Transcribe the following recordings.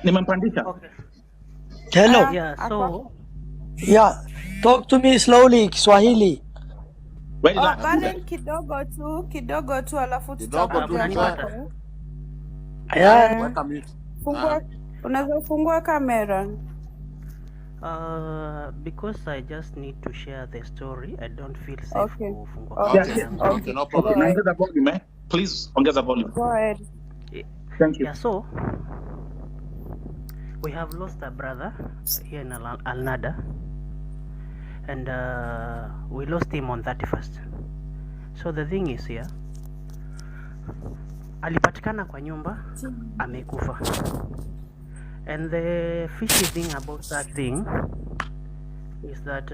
Nimempandisha. Okay. Hello. Yeah, so Yeah. Talk to me slowly, Kiswahili. Where is that? Baren kidogo tu alafu tutakuja mnanipata? kwako. Yeah. Unaweza fungua kamera. Because I just need to share the story, I don't feel safe Okay. kufungua Okay. kamera. Okay. No problem. Ongeza volume, please. Ongeza volume. Go ahead. Thank you. Yeah, so we have lost a brother here in Al-Nada, and we lost him on 31st. So the thing is here, alipatikana kwa nyumba amekufa, and the fishy thing about that thing is that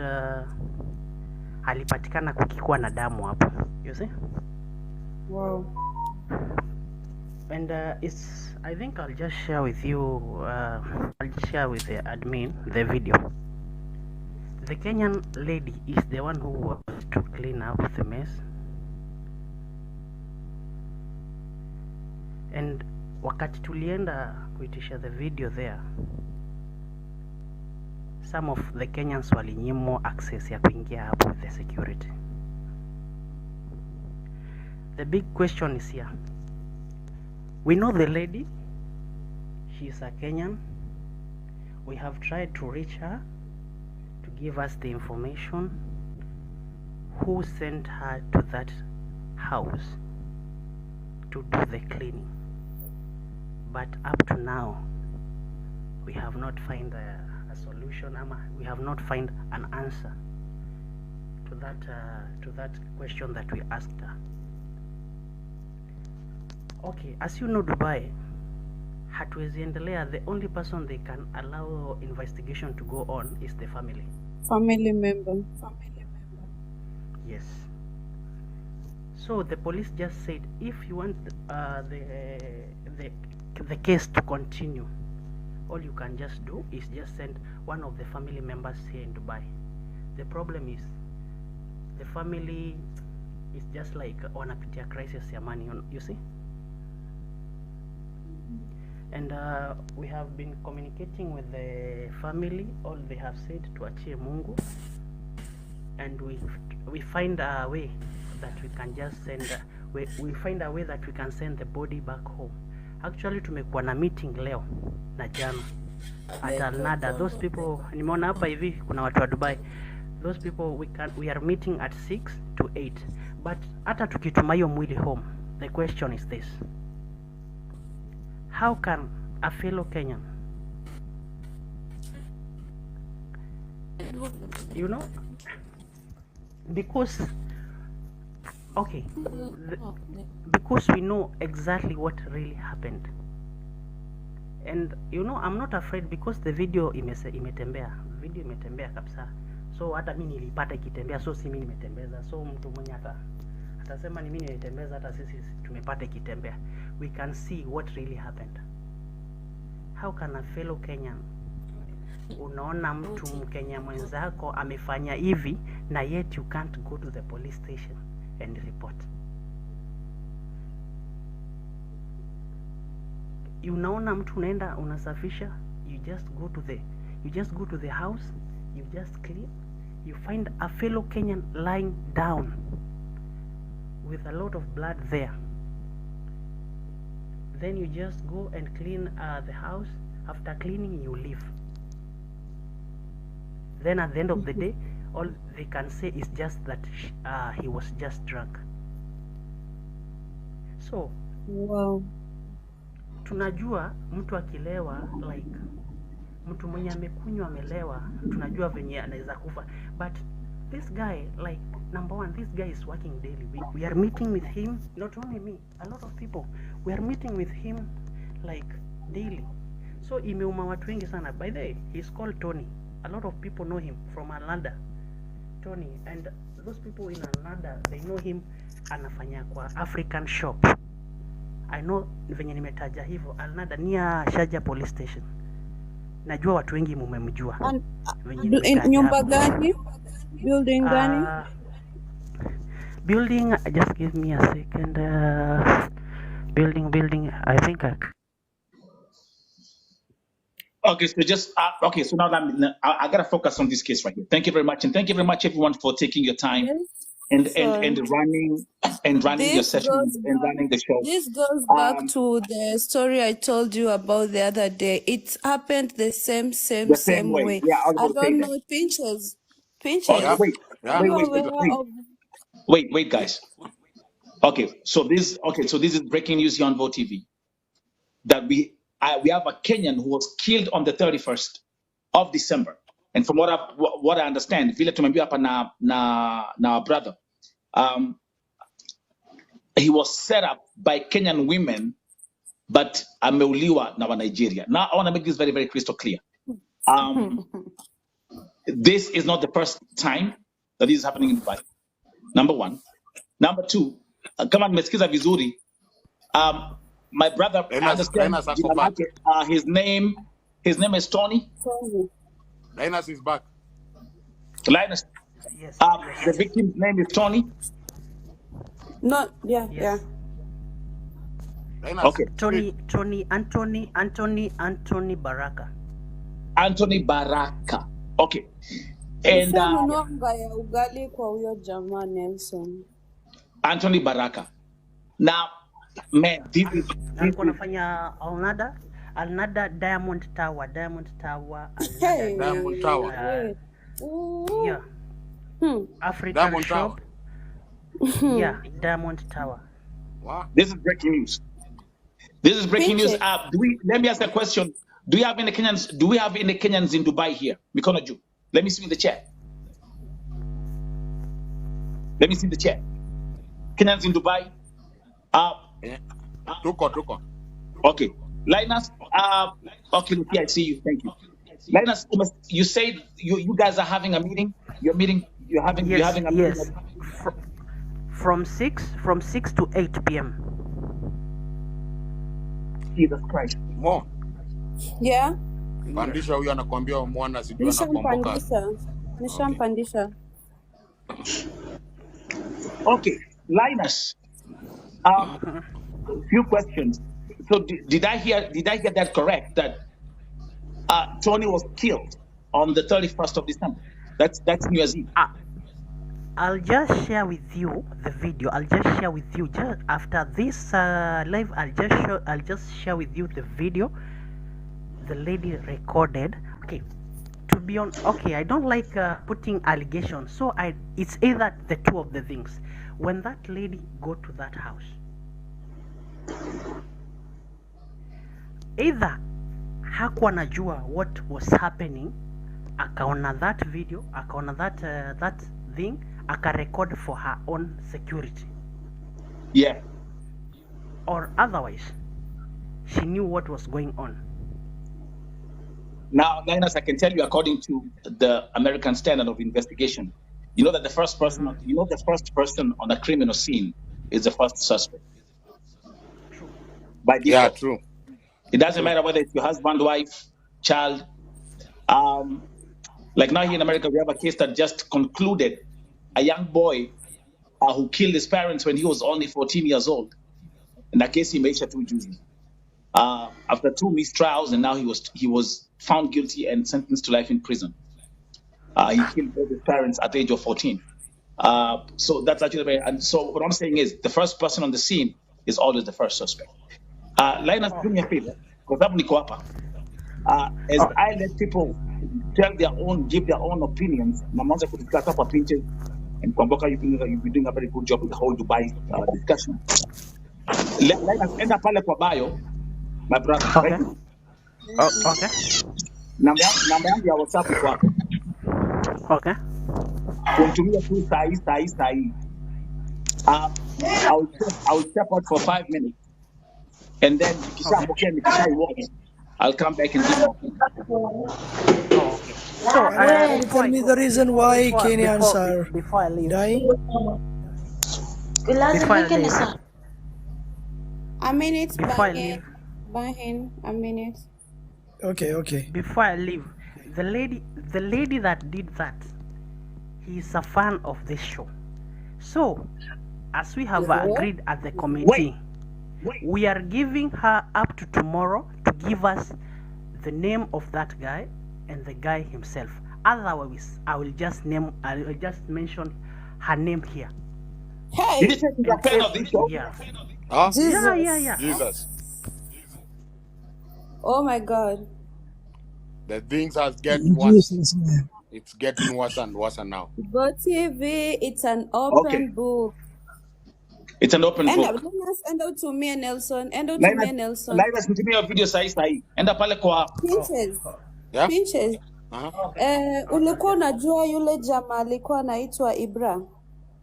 alipatikana kukikuwa na damu hapo, you see. Wow. And I think I'll just share with you, I'll just share with the admin the video. The Kenyan lady is the one who was to clean up the mess. And wakati tulienda kuitisha the video there, some of the Kenyans walinyimwa access ya kuingia hapo with the security. The big question is here. We know the lady, she's a Kenyan. We have tried to reach her to give us the information who sent her to that house to do the cleaning. But up to now, we have not found a solution, we have not found an answer to that question that we asked her. Okay, as you know, Dubai, hatuwezi endelea. The only person they can allow investigation to go on is the family. Family member. Yes. So the police just said, if you want the case to continue, all you can just do is just send one of the family members here in Dubai. The problem is the family is just like wanapitia crisis ya money, you see. And we have been communicating with the family. All they have said to achie Mungu, and we find a way that we can just send we find a way that we can send the body back home. Actually tumekuwa na meeting leo na jana at Al-Nada. Those people, nimeona hapa hivi kuna watu wa Dubai. Those people we are meeting at 6 to 8. But hata tukituma hiyo mwili home, the question is this: how can a fellow Kenyan, you know, because okay, because we know exactly what really happened, and you know, I'm not afraid because the video imetembea kabisa. So hata mimi nilipata ikitembea, so si mimi nimetembeza, so mtu mwenye atasema ni mimi nilitembeza, hata sisi tumepata ikitembea. We can see what really happened. How can a fellow Kenyan, unaona mtu Mkenya mwenzako amefanya hivi na yet you can't go to the police station and report? Unaona mtu unaenda unasafisha, you just go to the house, you just clean, you find a fellow Kenyan lying down with a lot of blood there. Then you just go and clean the house. After cleaning, you leave. Then at the end of the day, all they can say is just that he was just drunk. So wow, tunajua mtu akilewa, like mtu mwenye amekunywa amelewa, tunajua venye anaweza kufa. But this guy, like, number one, this guy is working daily. We are meeting with him, not only me, a lot of people. We are meeting with him like daily. So imeuma watu wengi sana. By the way, he's called Tony. A lot of people know him from Al-Nada. Tony, and those people in Al-Nada, they know him, anafanya kwa African shop. I know venye nimetaja hivyo, Al-Nada near Sharjah police station. Najua watu wengi mumemjua. Nyumba gani? Building gani? Building, just give me a second. Building, I think Okay, so just okay. So now I gotta focus on this case right here. Thank you very much, and thank you very much, everyone, for taking your time Yes. and So running your this session goes and back. running the show. This goes back to the story I told you about the other day. It happened the The same way. way. Yeah, I was I going to say don't that. know, Pinches. Okay, Yeah, Pinches. yeah, Are wait, you no, wait, it's wait, Peter. aware wait, of? wait, guys. Okay, so this is breaking news here on Vote TV that we have a Kenyan who was killed on the 31st of December, and from what I understand, vile tumeambiwa hapa na brother, he was set up by Kenyan women, but ameuliwa na wa Nigeria. Now I want to make this very, very crystal clear. This is not the first time that this is happening in Dubai. Number one. Number two, kama nimesikiza vizuri, my brother, I understand Linus ako jina back. lake, his name is Tony. Tony. Linus is back. Linus. Yes. The victim's name is Tony. No, yeah, Yes. yeah. Linus. Okay. Anthony Baraka. Anthony Baraka. Okay. And Nishanunua unga ya ugali kwa huyo jamaa Nelson. Anthony Baraka. Now, man, this is Alikuwa anafanya Alnada Diamond Tower, Hey. Diamond Tower. Wait. Ooh. yeah, African Diamond shop. Yeah, Diamond Tower. Wow. this is breaking news. This is breaking news. Pinches. Let me ask a question. Do we have any Kenyans in Dubai here? Mikono juu. Let me see in the chat. Let me see the chat. Kenyans in Dubai. Yeah. Tuko. Okay. Linus, okay, look here, I see you. Thank you. Linus, you said you guys are having a meeting. You're having a meeting. Yes. From 6 to 8 p.m. Jesus Christ. Mo, Yeah. pandisha huyu anakuambia mwana sijui anakomboka. Nishampandisha. Okay, Linus. Few questions. So did I hear that correct? That Tony was killed on the 31st of December. That's New Year's Eve. I'll just share with you the video. Just after this live. I'll just share with you the video the lady recorded. Okay, to be on. Okay, I don't like putting allegations. So it's either the two of the things. When that lady go to that house, either hakuwa najua what was happening, akaona that video, akaona that thing, akarecord for her own security, Yeah. or otherwise she knew what was going on. Now, Linus, I can tell you, according to the American standard of investigation, you know that the first person on a criminal scene is the first suspect. By default. Yeah, true. It doesn't matter whether it's your husband, wife, child. Like now here in America, we have a case that just concluded. A young boy who killed his parents when he was only 14 years old. In that case, he made two juicy. After 2 mistrials, and now he was found guilty and sentenced to life in prison. He killed both his parents at the age of 14. So that's actually and so what I'm saying is the first person on the scene is always the first suspect. Linus, do me a favor, kwa sababu niko hapa. As I let people give their own opinions, na mwanza kudiscuss hapa pinches, and Kwamboka, you've been doing a very good job with the whole Dubai discussion. Linus, enda pale kwa bio, my brother. Okay. Right? Okay. Namba yangu ya WhatsApp iko hapo. Okay. Unitumie tu sahi. I'll step out for 5 minutes, and then nikisha watch, I'll come back and do more. So Tell me the reason why Kenyans are before I leave. dying. Before I leave. A minute, Before I leave. Bahin, a minute. Okay. Before I leave, the lady that did that, he's a fan of this show. So, as we have agreed at the committee, Wait. we are giving her up to tomorrow to give us the name of that guy and the guy himself. Otherwise, I will just mention her name here. Did you Hey, say she's a And fan of this show? yeah, Huh? Jesus. yeah. Jesus. Oh my God. The things has get In worse. Jesus' name. It's getting worse and worse now. Go TV, it's an Okay. open book. It's an open And book. let's end out to me and Nelson. End out to me and Nelson. Laila nitumie video sahi. Enda pale kwa Pinches. Yeah? Pinches. Uh-huh. Ulikuwa unajua yule jamaa alikuwa anaitwa Ibra?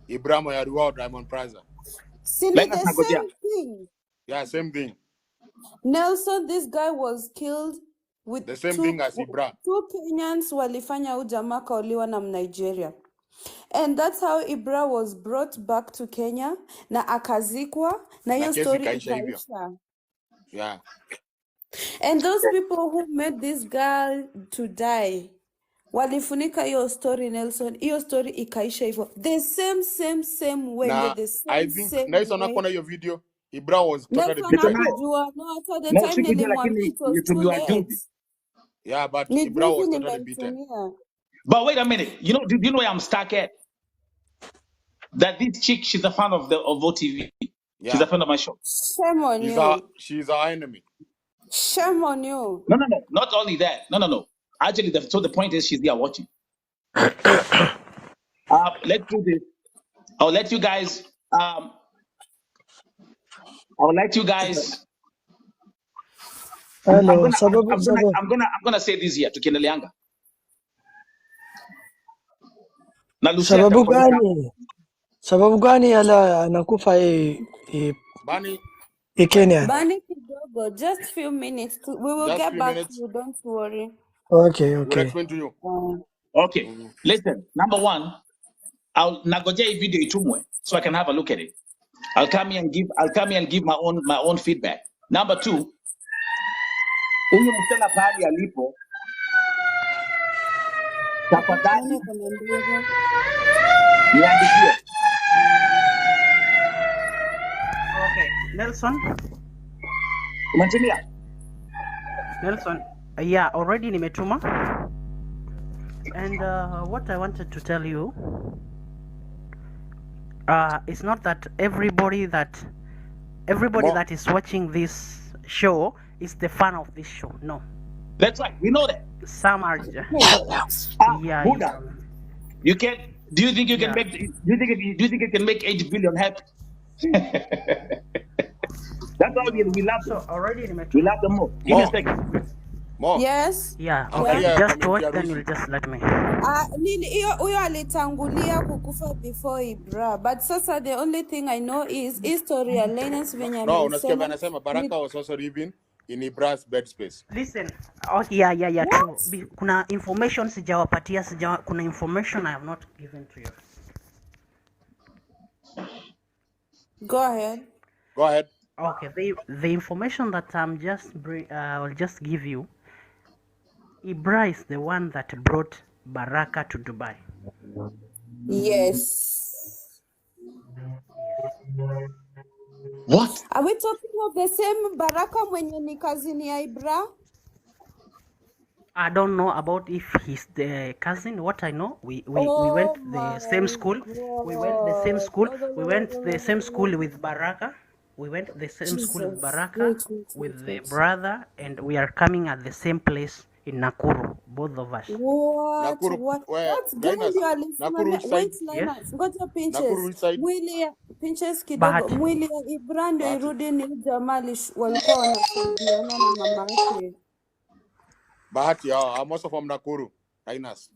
Ibrahim Yaruwa Diamond Prize. Si ni Laila the tunagojea. same thing. Yeah, same thing. Nelson, this guy was killed with The same thing as Ibra. two Kenyans walifanya huyu jamaa kauliwa na Nigeria. And that's how Ibra was brought back to Kenya na akazikwa na hiyo kesi story ikaisha hivyo. ikaisha. Yeah. And those people who made this girl to die walifunika hiyo story, Nelson. Hiyo story ikaisha hivyo. The same way. Now, The I same think Nelson way. akona hiyo video. Ibra was totally Nelson beaten. hakujua. No, at the No, time sikujua nilimwambia lakini it was too nilitumiwa late. juzi. Yeah, but Ni Ibra was juzi totally beaten. nimemtumia. But wait a minute. You know where I'm stuck at? That this chick, she's a fan of OTV. Yeah. She's a fan of my show. Shame on you. She's our enemy. Shame on you. No. Not only that. No. Actually, the point is she's here watching. Let's do this. I'll let you guys. Hello, I'm gonna say this here to Kendeleanga. Na Lucia sababu gani anakufa Bani Kenya? Bani kidogo, just few minutes. We will get back to you, don't worry. Okay. We'll explain to you. Okay. Listen, number one, I'll nagoja hii video itumwe so I can have a look at it. I'll come here and give my own feedback. Number two, huyu msichana pahali alipo, tafadhali niandikie. Okay, Nelson. Umetumia? Nelson, yeah, already nimetuma. And what I wanted to tell you, it's not that everybody that is watching this show is the fan of this show. No. That's right. We know that. Some are. Yeah. Buddha, you can. Do you think you can make? Do you think you can make 8 billion happy? That's why we love them. So already we love them more. Give me a second. More. Yes. Yeah. Okay. Yeah. Just watch, then you'll just let me. Huyo alitangulia kukufa before Ibra, but sasa the only thing I know is history ya Linus venye No, unasikia anasema Baraka was also living in Ibra's bed space. Listen. Oh yeah, true. Kuna information sijawapatia, kuna information I have not given to you. Go ahead. Okay, the information that I'll just give you. Ibra is the one that brought Baraka to Dubai. Yes. What? Are we talking of the same Baraka mwenye ni kazini ya Ibra? I don't know about if he's the cousin. What I know, we went the same school. We went the same school. We went the same school with Baraka. We went the same school with Baraka with the brother, and we are coming at the same place in Nakuru, both of us. What? Nakuru, where? What? Nakuru which side? Yes. Ngoja pinches. Nakuru which side? Mwili pinches kidogo. Mwili ya Ibra ndio irudi ni jamaa walikuwa wanasaidiana na mama yake. Bahati, I'm also from Nakuru, Linus.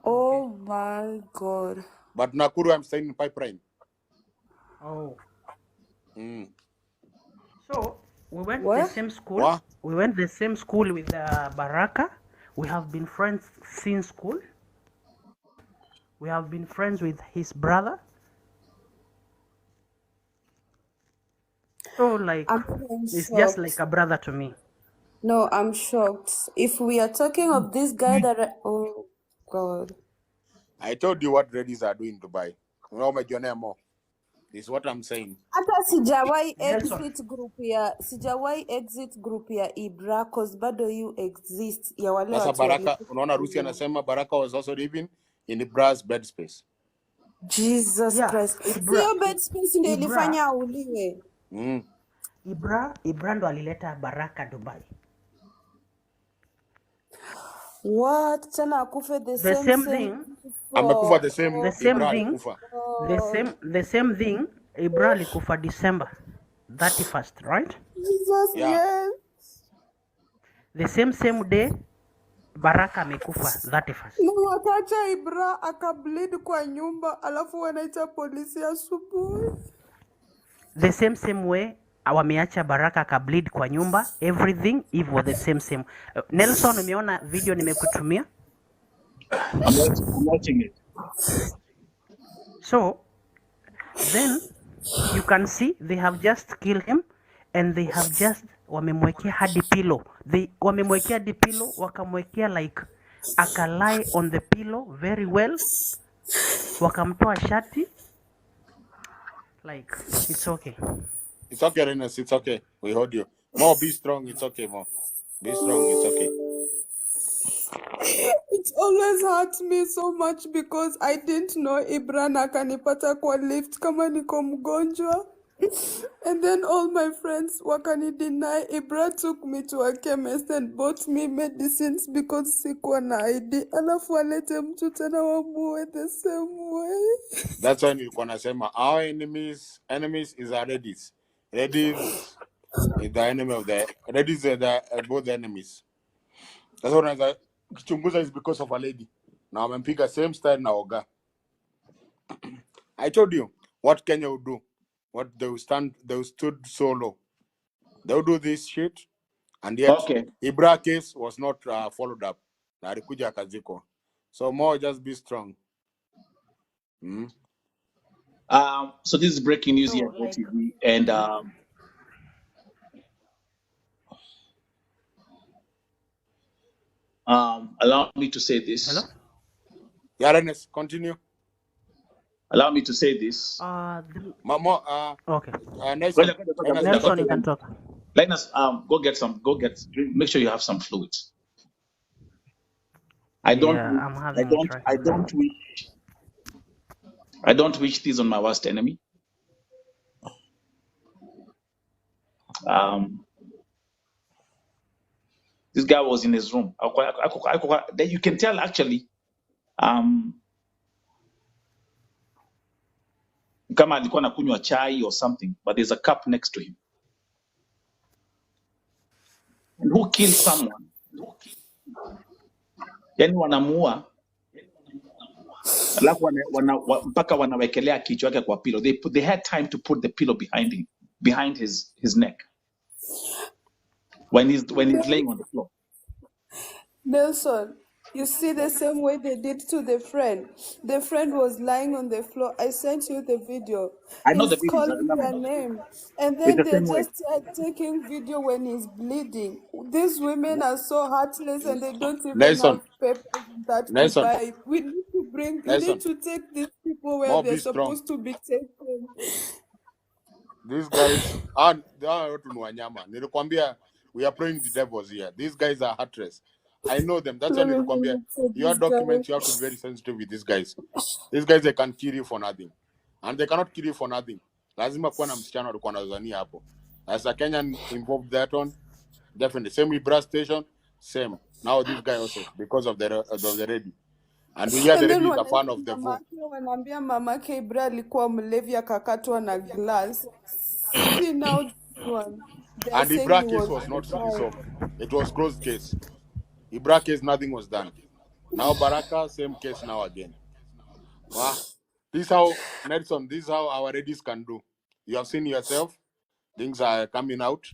Oh my God. But Nakuru, I'm staying in Pipeline. Oh. Mm. So we went the same school. What? We went the same school with Baraka. We have been friends since school. We have been friends with his brother. So it's just like a brother to me. No, I'm shocked. If we are talking of this guy oh God. I told you what ladies are doing in Dubai. You know my journey more. Is what I'm saying. Hata sijawahi Nelson. exit group ya Ibra cause bado you exist ya wale Sasa watu Baraka, walikuwa unaona Rusi anasema Baraka was also living in Ibra's bed space. Jesus Yeah, Christ. Ibra, Sio bed space ndio Ibra, ilifanya auliwe. Ibra ndo alileta Baraka Dubai. What? Tena akufe the The same same thing. Amekufa the same. The same Ibra thing. alikufa. The same thing. Ibra alikufa December 31st, right? Jesus, Yeah. yes. The same day Baraka amekufa 31st. Na wakacha Ibra akableed kwa nyumba alafu wanaita polisi asubuhi. The same way wameacha Baraka akableed kwa nyumba, everything Eve was the same. Nelson, umeona video nimekutumia? I'm watching it. So then you can see they have just killed him and they have just wamemwekea hadi pillow. Wamemwekea hadi pillow, wakamwekea like akalai on the pillow very well, wakamtoa shati. Like it's okay. It's okay, Renus. It's okay. We hold you. More, be strong. It's okay, more. Be strong. It's okay. It always hurt me so much because I didn't know Ibra na kanipata kwa lift kama niko mgonjwa. And then all my friends wakani deny. Ibra took me to a chemist and bought me medicines because sikuwa na ID. Alafu alete mtu tena wamuwe the same way. That's why nilikuwa nasema our enemies is our ladies. Ladies is the enemy of the ladies are both enemies. That's what I was kichunguza is because of a lady. Now wamempiga same style na Oga. I told you what Kenya would do. What they stood so low. They would do this shit, and yet Okay. Ibra case was not followed up. Na alikuja akazikwa. So more, just be strong. So this is breaking news here on TV, and allow me to say this. Hello? Yeah, Renus, continue. Allow me to say this. Okay. Nelson, Nelson, you can talk. Linus, go get drink. Make sure you have some fluids. I don't wish this on my worst enemy. This guy was in his room. You can tell actually. Kama alikuwa anakunywa chai or something, but there's a cup next to him. And who kills someone? Yani wanamuua alafu mpaka wanawekelea kichwa yake kwa pillow. They had time to put the pillow behind his neck when he's laying on the floor. Nelson, you see the same way they did to the friend. The friend was lying on the floor. I sent you the video. I know the He's video. calling their name. And then they're just taking video when he's bleeding. These women are so heartless and they don't even have papers that to buy. We need to we need to take these people where they're supposed to be taken. These guys they are watu ni wanyama. Nilikwambia we are praying the devils here. These guys are heartless. I know them. That's why nilikwambia your documents, you have to be very sensitive with these guys. These guys, they can kill you for nothing. And they cannot kill you for nothing. Lazima kuwa na msichana walikuwa wanazania hapo. As a Kenyan involved that one, definitely. Same with Brass Station, same. Now this guy also, because of the lady. And we hear the lady is a fan of the vote. Wanaambia mamake Ibra alikuwa mlevi akakatwa na glass. See now this one. And Ibra case was not resolved. It was closed case. Ibra case, nothing was done. Now Baraka, same case now again. Wow. This is how, Nelson, this is how our ladies can do. You have seen yourself. Things are coming out.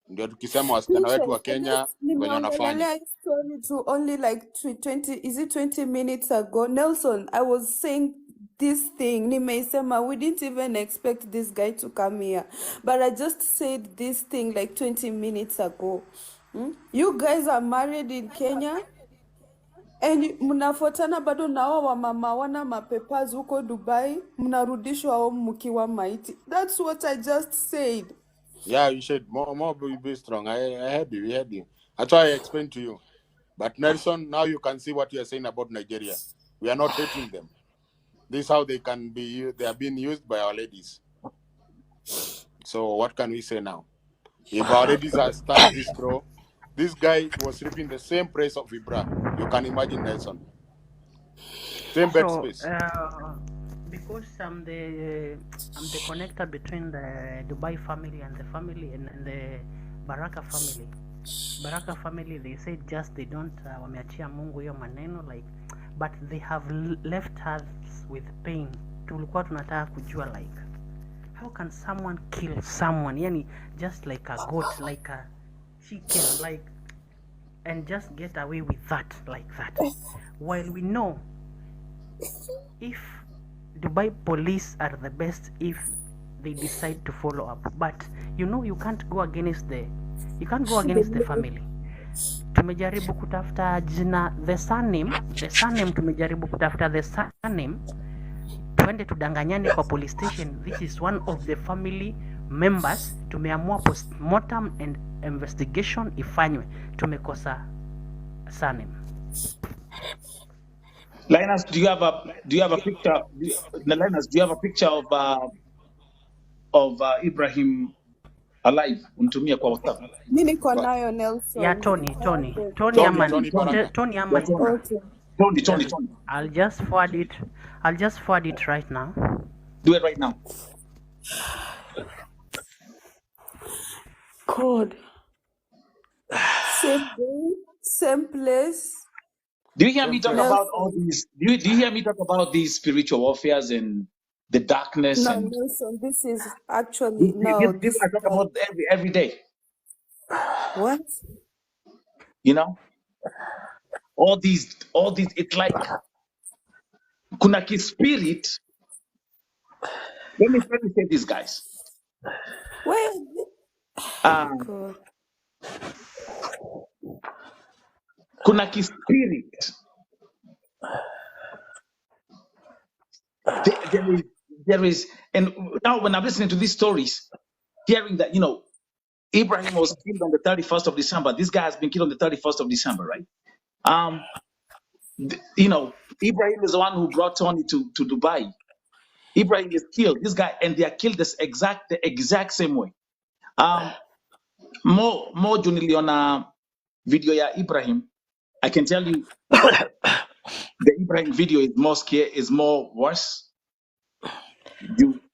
Ndio tukisema wasichana wetu wa Kenya wenye wanafanya. Story to only like 20 minutes ago. Nelson, I was saying this thing. Nimeisema, we didn't even expect this guy to come here. But I just said this thing like 20 minutes ago. You guys are married in Kenya And mnafuatana bado na hao wamama wana mapepers huko Dubai, mnarudishwa home mkiwa maiti. That's what I just said. Yeah, you should more be strong. I heard you. We heard you. That's why I explained to you. But Nelson, now you can see what you are saying about Nigeria. We are not hating them. This is how they can be. They are being used by our ladies. So what can we say now? If our ladies are stand this throw, this guy was reaping the same praise of Ibra. You can imagine, Nelson. Same bed So, space. because I'm the connector between the Dubai family and the Baraka family. Baraka family, they say just they don't wameachia Mungu hiyo maneno like, but they have left us with pain. Tulikuwa tunataka kujua like, how can someone kill someone? Yani just like a goat, like a chicken, like, and just get away with that like that. While we know if Dubai police are the best if they decide to follow up, but you know you can't go against the family. Tumejaribu kutafuta jina, the surname tumejaribu kutafuta the surname, tuende tudanganyane kwa police station. This is one of the family members. Tumeamua postmortem and investigation ifanywe, tumekosa surname. Linus, do you have a picture? Linus, do you have a picture of Ibrahim alive? Unitumie kwa WhatsApp. Mimi niko nayo Nelson. Yeah, Tony Baraka. Tony Amani. Okay. Tony. I'll just forward it right now. Do it right now. God. Same day, same place. Do you hear me talk about all these? Do you hear me talk about these spiritual warfares and the darkness? No, and Nelson, this is actually no. This I talk about every day. What? You know, all these. It's like kunaki spirit. Let me say this, guys. Where? God. Kunaki spirit. There is, and now when I'm listening to these stories, hearing that, you know, Ibrahim was killed on the 31st of December. This guy has been killed on the 31st of December, right? You know, Ibrahim is the one who brought Tony to Dubai. Ibrahim is killed. This guy, and they are killed the exact same way. More Juniliona video ya Ibrahim. I can tell you, the Ibrahim video is more worse.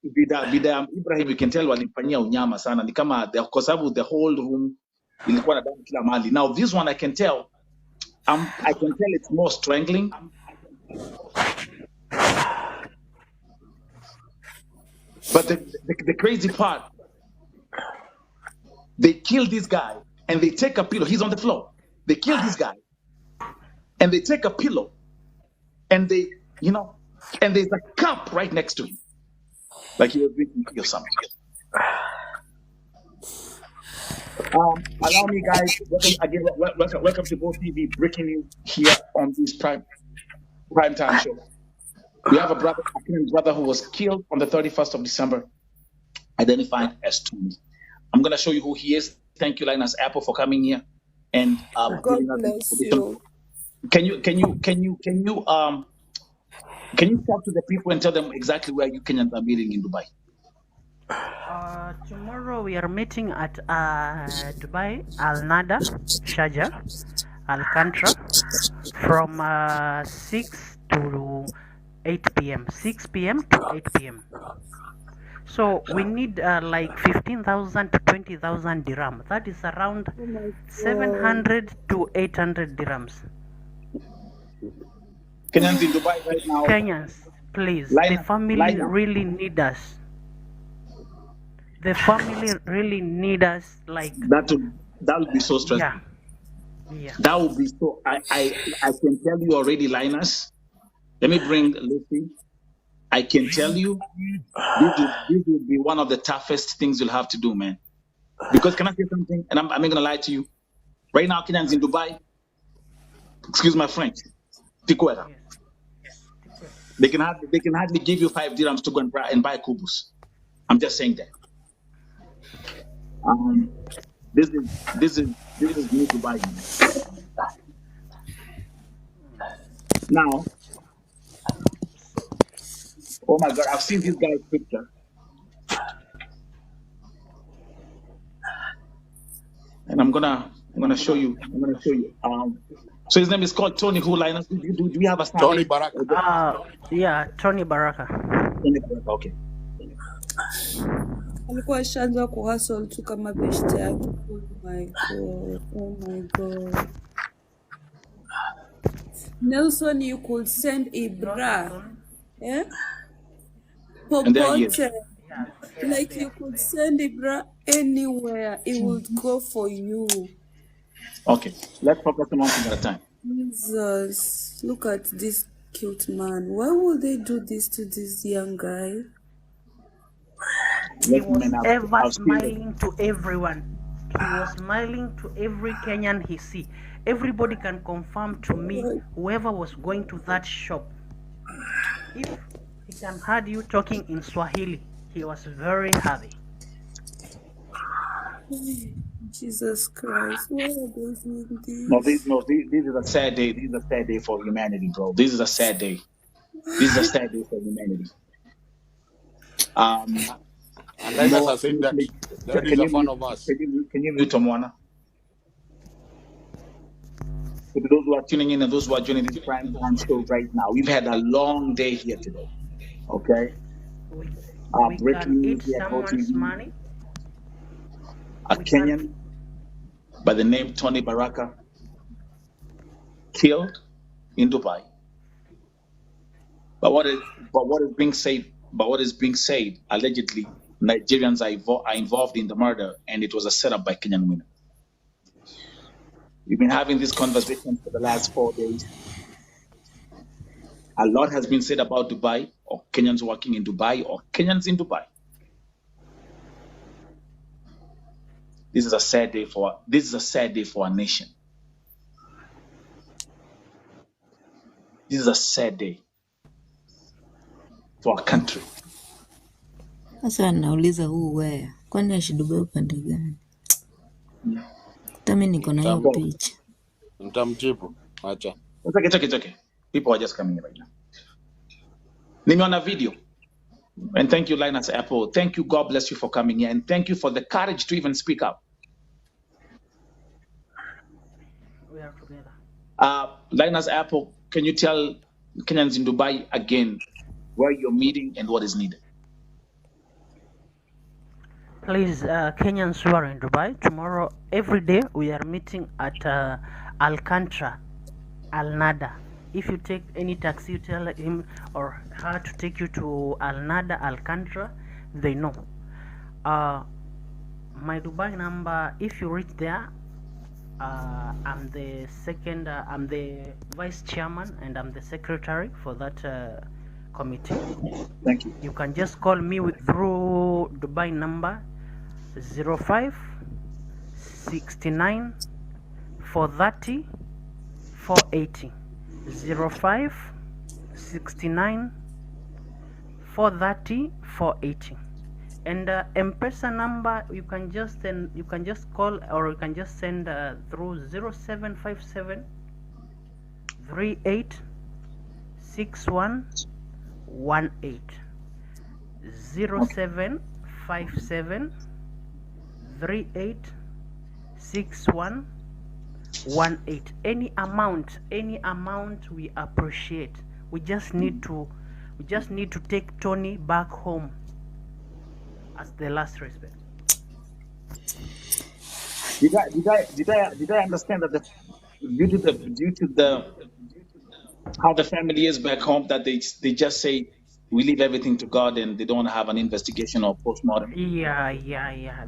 Vida Ibrahim, you can tell walifanyia unyama sana, ni kama kwa sababu the whole room ilikuwa na damu kila mahali. Now this one I can tell it's more strangling. But the crazy part, they kill this guy and they take a pillow. He's on the floor. They kill this guy and they take a pillow and they, you know, and there's a cup right next to him, like he was drinking tea or something. Allow me, guys. Welcome to Both TV, breaking news here on this prime time show. We have a brother who was killed on the 31st of December, identified as Tony. I'm gonna show you who he is. Thank you, Linus Apple, for coming here and God bless you. Can you talk to the people and tell them exactly where you Kenyans are meeting in Dubai? Tomorrow we are meeting at Dubai, Al Nada, Sharjah, Al Kantra, from 6 to 8 p.m. 6 p.m. to 8 p.m. So we need like 15,000 to 20,000 dirham. That is around 700 to 800 dirhams. Kenyans in Dubai right now. Kenyans, please. The family really need us. The family really need us. Like that would be so stressful. Yeah. That would be so. I can tell you already, Linus. Let me bring Lucy. I can tell you, this will be one of the toughest things you'll have to do, man. Because can I say something? And I'm not gonna lie to you. Right now, Kenyans in Dubai, excuse my French, Tikweta. Yes. They can hardly give you 5 dirhams to go and buy kubus. I'm just saying that. This is new Dubai. Now, oh my God, I've seen this guy's picture, and I'm gonna show you. So his name is called Tony. Who, Linus? Do we have a Tony surname? Baraka. Yeah, Tony Baraka. Tony Baraka, okay. alikuwa ashaanza kuhustle tu kama beshte yake. Oh my god. Nelson, you could send Ibra. Yeah? And there he is. Popote. Like you could send Ibra anywhere. It would go for you. Okay, let's focus on one thing at a time. Jesus. Look at this cute man. Why would they do this to this young guy? He was ever smiling to everyone. He was smiling to every Kenyan he see. Everybody can confirm to me, whoever was going to that shop, if he can heard you talking in Swahili, he was very happy. Jesus Christ, why are they doing this? No, this is a sad day. This is a sad day for humanity, bro. This is a sad day. This is a sad day for humanity. And like I said, that is a fan of us. Can you mute Omwana? For those who are tuning in and those who are joining this prime time show right now, we've had a long day here today. Okay? We can eat someone's money. A Kenyan by the name Tony Baraka killed in Dubai. But what is being said, allegedly, Nigerians are involved in the murder, and it was a setup by Kenyan women. We've been having this conversation for the last 4 days. A lot has been said about Dubai, or Kenyans working in Dubai, or Kenyans in Dubai. This is a sad day for our nation. This is a sad day for our country. Sasa nauliza huu wea, kwani ashidubai upande gani? Hata mimi niko na hiyo picha. Nitamjibu. Acha. It's okay. People are just coming in right now. Nimeona video. And thank you, Linus Apple. Thank you, God bless you for coming here. And thank you for the courage to even speak up. We are together. Linus Apple, can you tell Kenyans in Dubai again where you're meeting and what is needed? Please, Kenyans who are in Dubai, tomorrow, every day, we are meeting at Alcantara, Al Nada. If you take any taxi, you tell him or her to take you to Al Nada, Alcantara, they know. My Dubai number, if you reach there, I'm the vice chairman and I'm the secretary for that committee. Thank you. You can just call me through Dubai number 05 69 430 480. 05 69 430 480. And M-Pesa number, you can just call or you can just send through 0757 38 6118. 0757 38 6118. Any amount we appreciate. We just need to take Tony back home as the last respect. Did I understand that due to the how the family is back home, that they just say we leave everything to God and they don't have an investigation or postmortem? Yeah.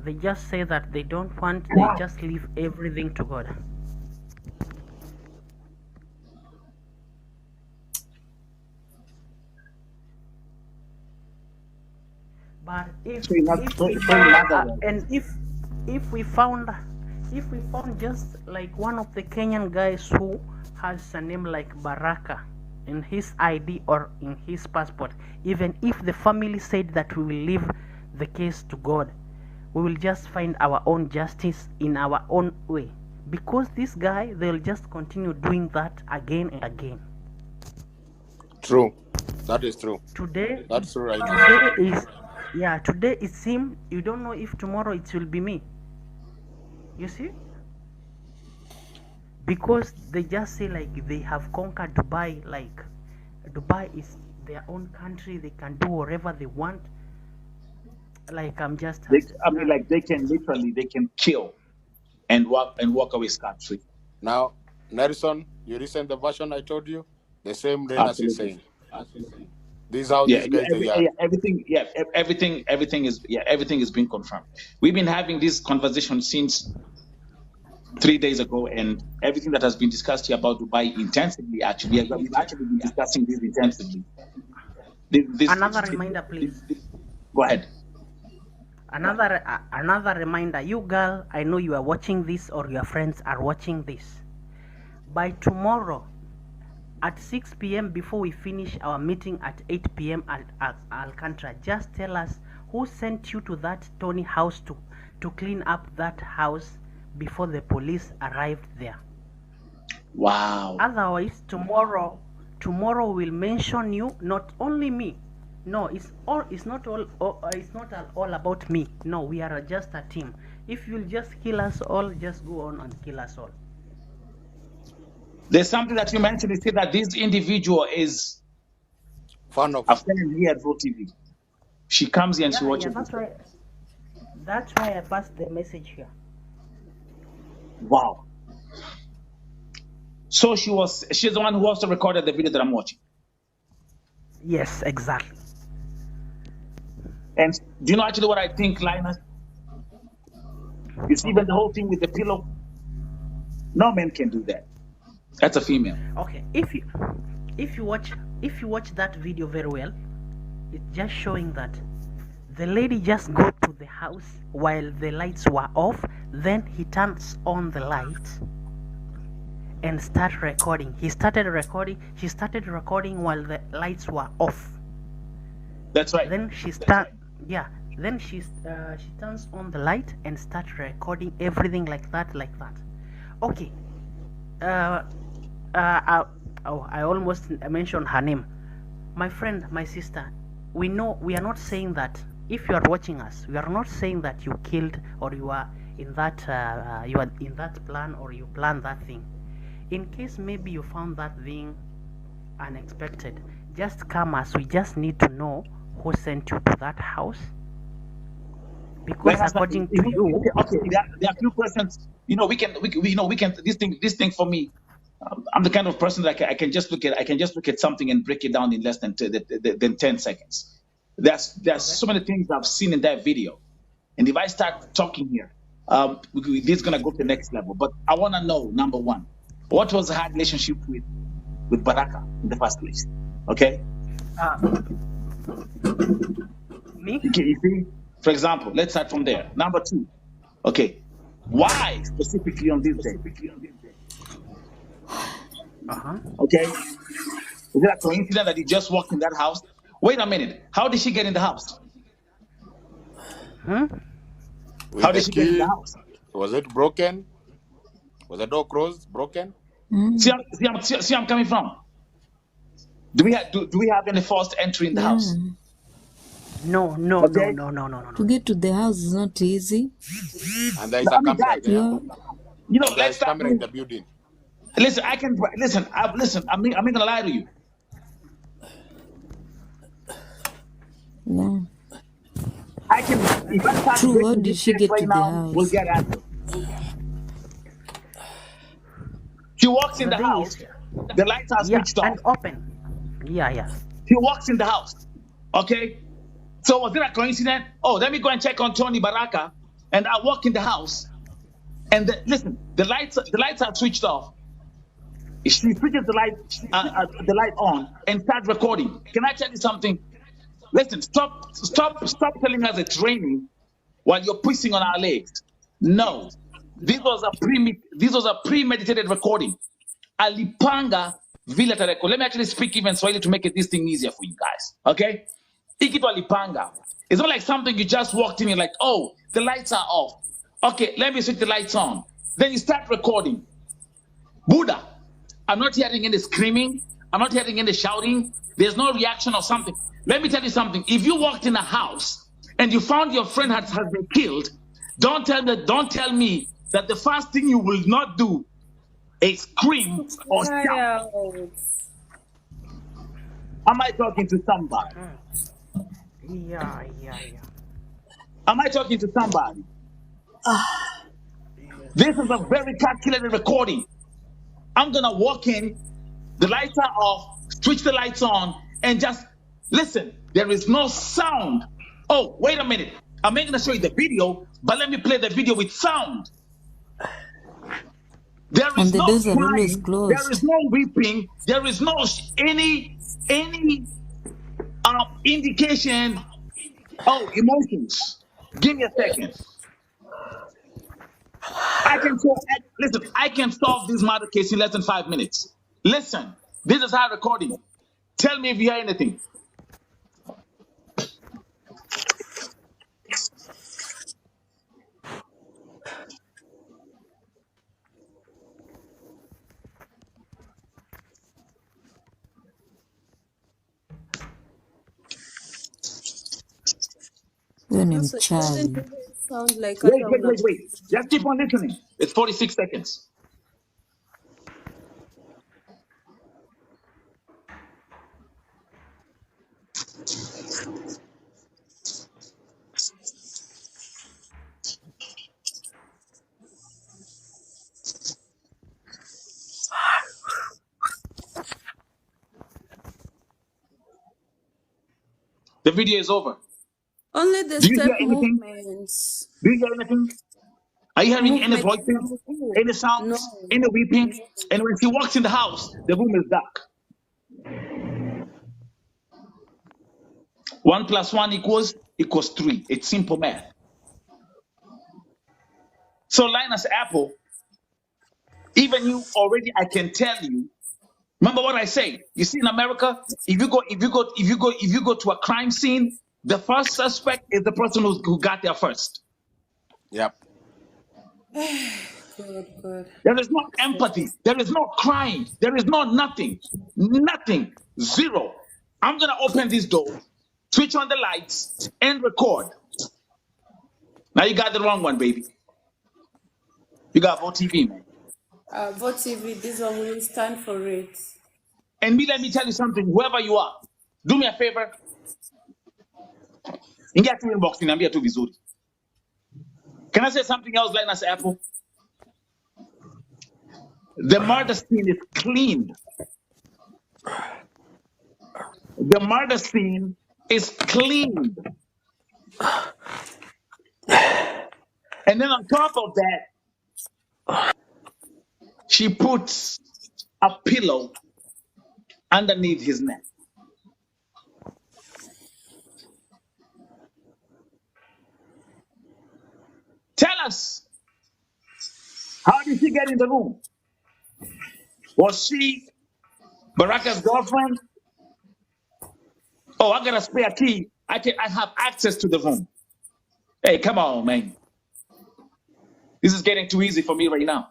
They just say that they don't want. They just leave everything to God. But if we found just like one of the Kenyan guys who has a name like Baraka, in his ID or in his passport. Even if the family said that we will leave the case to God, we will just find our own justice in our own way. Because this guy, they'll just continue doing that again and again. True. That is true. Today, That's right. today it seems you don't know if tomorrow it will be me. You see? Because they just say like they have conquered Dubai, like Dubai is their own country, they can do whatever they want. Like I'm just like they can kill and walk away scot-free. Now, Nelson, you listen the version I told you? The same Renas is saying. This is how these guys everything is being confirmed. We've been having this conversation since 3 days ago, and everything that has been discussed here about Dubai intensively, we've actually been discussing this intensively. Another reminder, please. Go ahead. Another reminder, you girl, I know you are watching this or your friends are watching this. By tomorrow at 6 p.m. before we finish our meeting at 8 p.m. at Alcantara, just tell us who sent you to that Tony house to clean up that house before the police arrived there. Wow. Otherwise, tomorrow we'll mention you, not only me. No, it's not all about me. No, we are just a team. If you'll just kill us all, just go on and kill us all. There's something that you mentioned. You said that this individual is fan of a friend here at VoTV. She comes here and she watches. That's why I passed the message here. Wow. So she's the one who also recorded the video that I'm watching. Yes, exactly. And do you know actually what I think, Linus? You see, even the whole thing with the pillow, no man can do that. That's a female. Okay, if you watch that video very well, it's just showing that the lady just go to the house while the lights were off. Then he turns on the lights and start recording. She started recording while the lights were off. That's right. Then she turns on the light and start recording everything like that. Okay. I almost mentioned her name. My friend, my sister, we are not saying that if you are watching us, we are not saying that you killed or you are in that plan or you planned that thing. In case maybe you found that thing unexpected, just come us. We just need to know who sent you to that house. Because according to you, okay, there are a few questions. We can. This thing for me. I'm the kind of person that I can just look at something and break it down in less than 10 seconds. There's so many things I've seen in that video, and if I start talking here, this is gonna go to the next level. But I want to know, number one, what was her relationship with Baraka in the first place? Okay. Me? Okay, you see, for example, let's start from there. Number two, okay, why specifically on this day? Okay, is it a coincidence that he just walked in that house? Wait a minute, how did she get in the house? How did she get in the house? Was it broken? Was the door closed? Broken? See, I'm coming from. Do we have any forced entry in the house? No. To get to the house is not easy. And there is a camera there. Let's start camera in the building. Listen, I'm not gonna lie to you. No. If I start True, how did she get right to now, the house? we'll get at it. She walks in the house. The lights are switched off and open. Yeah. She walks in the house. Okay. So was it a coincidence? Oh, let me go and check on Tony Baraka, and I walk in the house, and the lights are switched off. She switches the light on and starts recording. Can I tell you something? Listen, stop telling us it's raining while you're pissing on our legs. No, this was a premeditated recording. Alipanga vile tareko. Let me actually speak even Swahili to make this thing easier for you guys. Okay? Ikitu alipanga. It's not like something you just walked in and like, oh, the lights are off. Okay, let me switch the lights on. Then you start recording. Buddha, I'm not hearing any screaming. I'm not hearing any shouting. There's no reaction or something. Let me tell you something. If you walked in a house and you found your friend has been killed, don't tell me that the first thing you will not do is scream or shout. Am I talking to somebody? Yeah. Am I talking to somebody? This is a very calculated recording. I'm going to walk in, the lights are off, switch the lights on, and just listen. There is no sound. Oh, wait a minute. I'm not going to show you the video, but let me play the video with sound. There is And the no doors are always crying. closed. There is no weeping. There is no any indication. Oh, emotions. Give me a second. I can solve this murder case in less than 5 minutes. Listen, this is our recording. Tell me if you hear anything. Huyo ni Also, it doesn't mchawi. even sound like Wait. Just keep on listening. It's 46 seconds. The video is over. Only the Do you hear step anything? movements. Do you hear anything? Are you hearing any Movements voices, are any sounds, no. any weeping? And when she walks in the house, the room is dark. 1 + 1 equals 3. It's simple math. So Linus Apple, even you already, I can tell you. Remember what I say? You see, in America, if you go to a crime scene, the first suspect is the person who got there first. Yep. Good. There is no empathy. There is no crying. There is no nothing. Nothing. Zero. I'm gonna open this door, switch on the lights, and record. Now you got the wrong one, baby. You got VOTV, man. Vote TV, this one will stand for it. And let me tell you something, whoever you are, do me a favor. Ingia tu inbox, niambia tu vizuri. Can I say something else, Linus Apple? The murder scene is cleaned. The murder scene is cleaned. And then on top of that, she puts a pillow underneath his neck. Tell us, how did she get in the room? Was she Baraka's girlfriend? Oh, I got a spare key. I have access to the room. Hey, come on, man. This is getting too easy for me right now.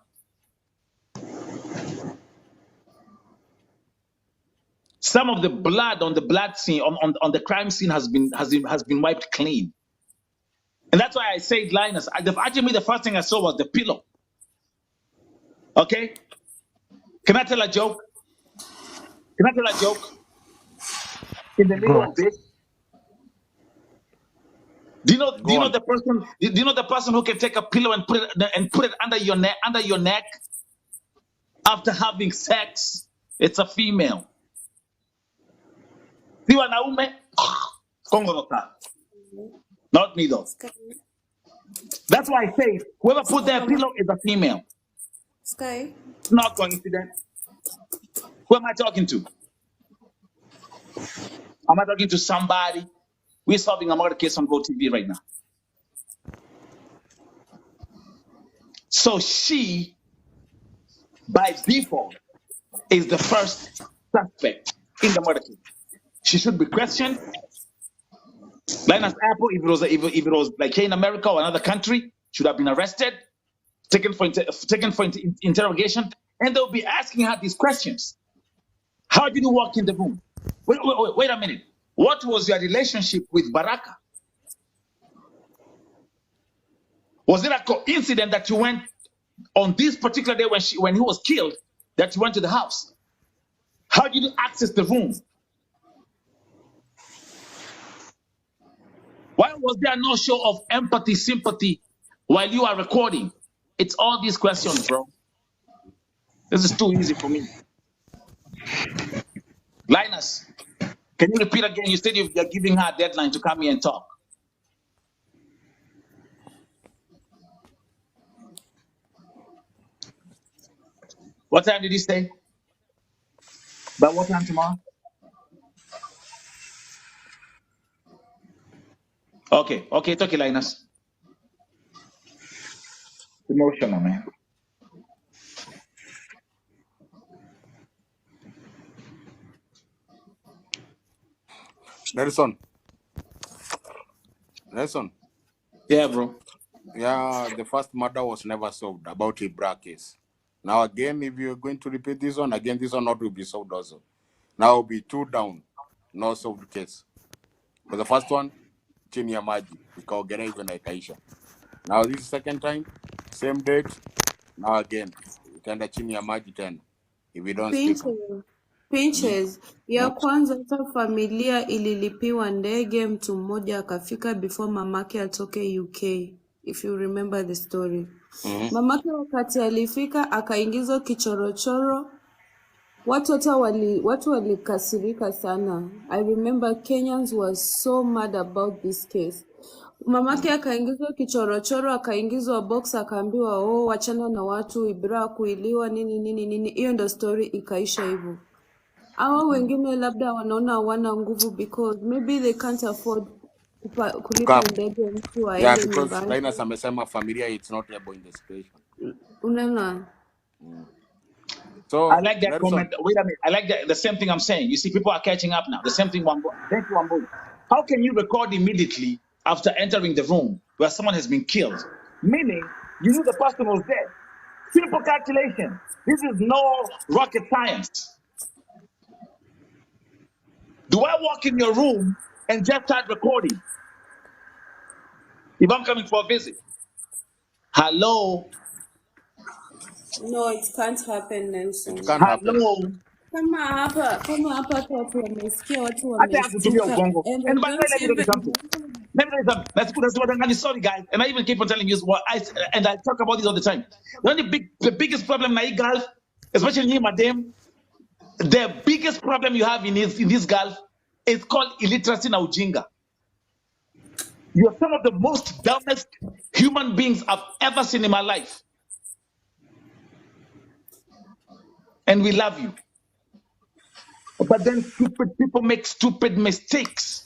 Some of the blood on the blood scene, on the crime scene has been wiped clean. And that's why I said, Linus, actually the first thing I saw was the pillow. Okay? Can I tell a joke? Can I tell a joke? In the middle of this? Do you know the person who can take a pillow and put it under your neck after having sex? It's a female. Si wanaume, kongorota. Not me though. That's why I say whoever put their pillow is a female. Sky. Not coincidence. Who am I talking to? Am I talking to somebody? We're solving a murder case on GoTV right now. So she, by default, is the first suspect in the murder case. She should be questioned. Linus Apple, if it was like here in America or another country, should have been arrested, taken for interrogation, and they'll be asking her these questions. How did you walk in the room? Wait a minute. What was your relationship with Baraka? Was it a coincidence that you went on this particular day when he was killed, that you went to the house? How did you access the room? Why was there no show of empathy, sympathy while you are recording? It's all these questions, bro. This is too easy for me. Linus, can you repeat again? You said you're giving her a deadline to come here and talk. What time did you say? By what time tomorrow? Okay, it's okay, Linus. Emotional, man. Nelson. Yeah, bro. Yeah, the first murder was never solved about a Ibra case. Now again, if you're going to repeat this one, again, this one not will be solved also. Now will be 2 down, no solved case. But the first one, chini ya maji, ikaogera even like Aisha. Now this second time, same date. Now again, itaenda chini ya maji tena. If we don't speak. Pinches. Ya kwanza hata familia ililipiwa ndege, mtu mmoja akafika before mamake atoke UK. If you remember the story. Mamake wakati alifika akaingizwa kichorochoro. Watu walikasirika sana. I remember Kenyans was so mad about this case. Mamake akaingizwa kichorochoro, akaingizwa box, akaambiwa wachana na watu, Ibra kuiliwa nini. Hiyo ndo story ikaisha hivyo. Hawa wengine labda wanaona hawana nguvu because maybe they can't afford kulipa ndege mtu aende. Yeah, because Linus amesema familia it's not able in the situation. Unaona? So I like that comment. Wait a minute. I like the same thing I'm saying. You see, people are catching up now. The same thing. Thank you, Wambo. How can you record immediately after entering the room where someone has been killed? Meaning, you knew the person was dead. Simple calculation. This is no rocket science. Do I walk in your room and just start recording? If I'm coming for a visit. Hello? No, it can't happen, Nelson. It can't happen. Hello? Kama hapa watu wamesikia, watu wamestuka. And by the way, let me tell you something. That's what I'm sorry, guys. And I even keep on telling you what I talk about this all the time. The biggest problem in Gulf, especially in Madam, the biggest problem you have in this Gulf is called illiteracy na ujinga. You are some of the most dumbest human beings I've ever seen in my life. And we love you. But then stupid people make stupid mistakes.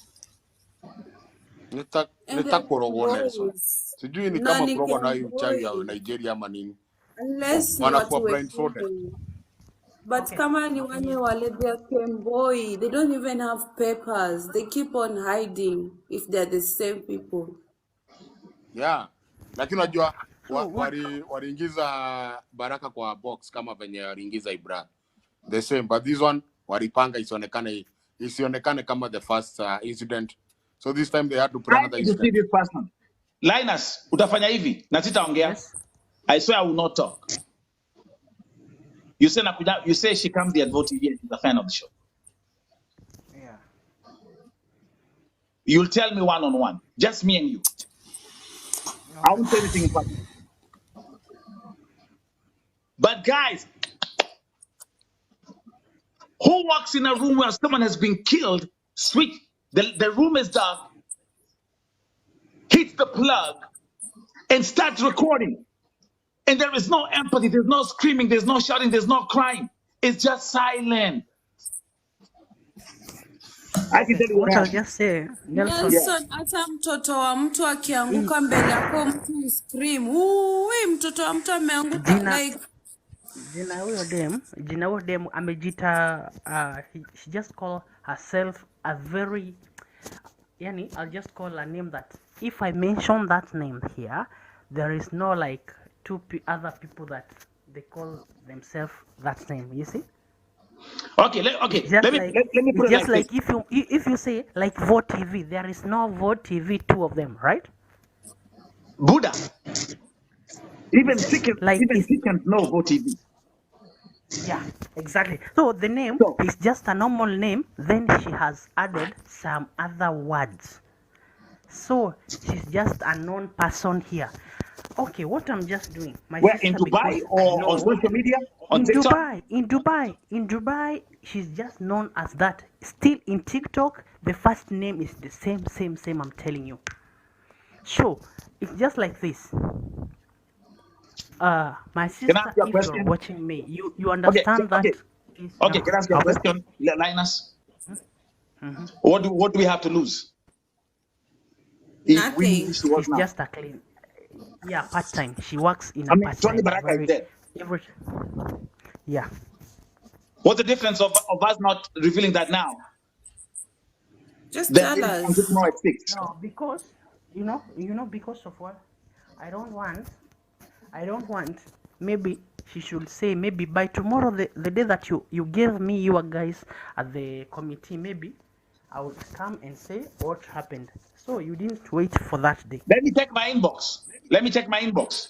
Sijui ni kama promo na uchawi ya Nigeria ama nini. Unless wanakuwa blindfolded. But kama ni wale they are Kemboi, they don't even have papers. They keep on hiding if they're the same people. Yeah. Lakini unajua waliingiza Baraka kwa box kama venye waliingiza Ibra. The same, but this one walipanga isionekane kama the first incident. So this time they had to put another incident. See this person. Linus, utafanya hivi na sitaongea. Yes. I swear I will not talk. You say she comes there and vote here. She's a fan of the show. Yeah. You'll tell me one-on-one. Just me and you. No. I won't say anything in public. But guys, who walks in a room where someone has been killed, switch, the room is dark, hits the plug, and starts recording? And there is no empathy, there's no screaming, there's no shouting, there's no crying. It's just silent. I can tell you what I'll just say. Nelson, hata mtoto wa mtu akianguka mbele yako mtu scream. Mtoto wa mtu ameanguka like jina huyo dem amejita she just call herself a very, yani I'll just call a name that if I mention that name here, there is no like other people that they call themselves that name, you see. Okay, It's just let me like put it's it just like this. like if you say like Vote TV, there is no Vote TV, two of them, right? Buddha, even It's chickens know Vote TV. yeah, exactly. So the name So is just a normal name, then she has added some other words. So she's just a known person here. Okay, what I'm just doing, my we're in sister, Dubai because I or on know social media, on in TikTok. Dubai, she's just known as that. Still in TikTok, the first name is the same. I'm telling you. So it's just like this. My Can I ask sister, you a if you're question? watching me, you understand that is Okay. Can I ask you a okay. question, Linus? Mm-hmm. What do we have to lose if we Nothing. used to work She's now? just a clean, yeah, part time. She works in I a mean, part Tony time, Baraka is very dead. every, yeah. What's the difference of us not revealing that now? Just Then tell maybe we can us. get more at 6. No, because because of what I don't want. Maybe she should say, maybe by tomorrow, the day that you gave me your guys at the committee, maybe I would come and say what happened. So you didn't wait for that day. Let me check my inbox.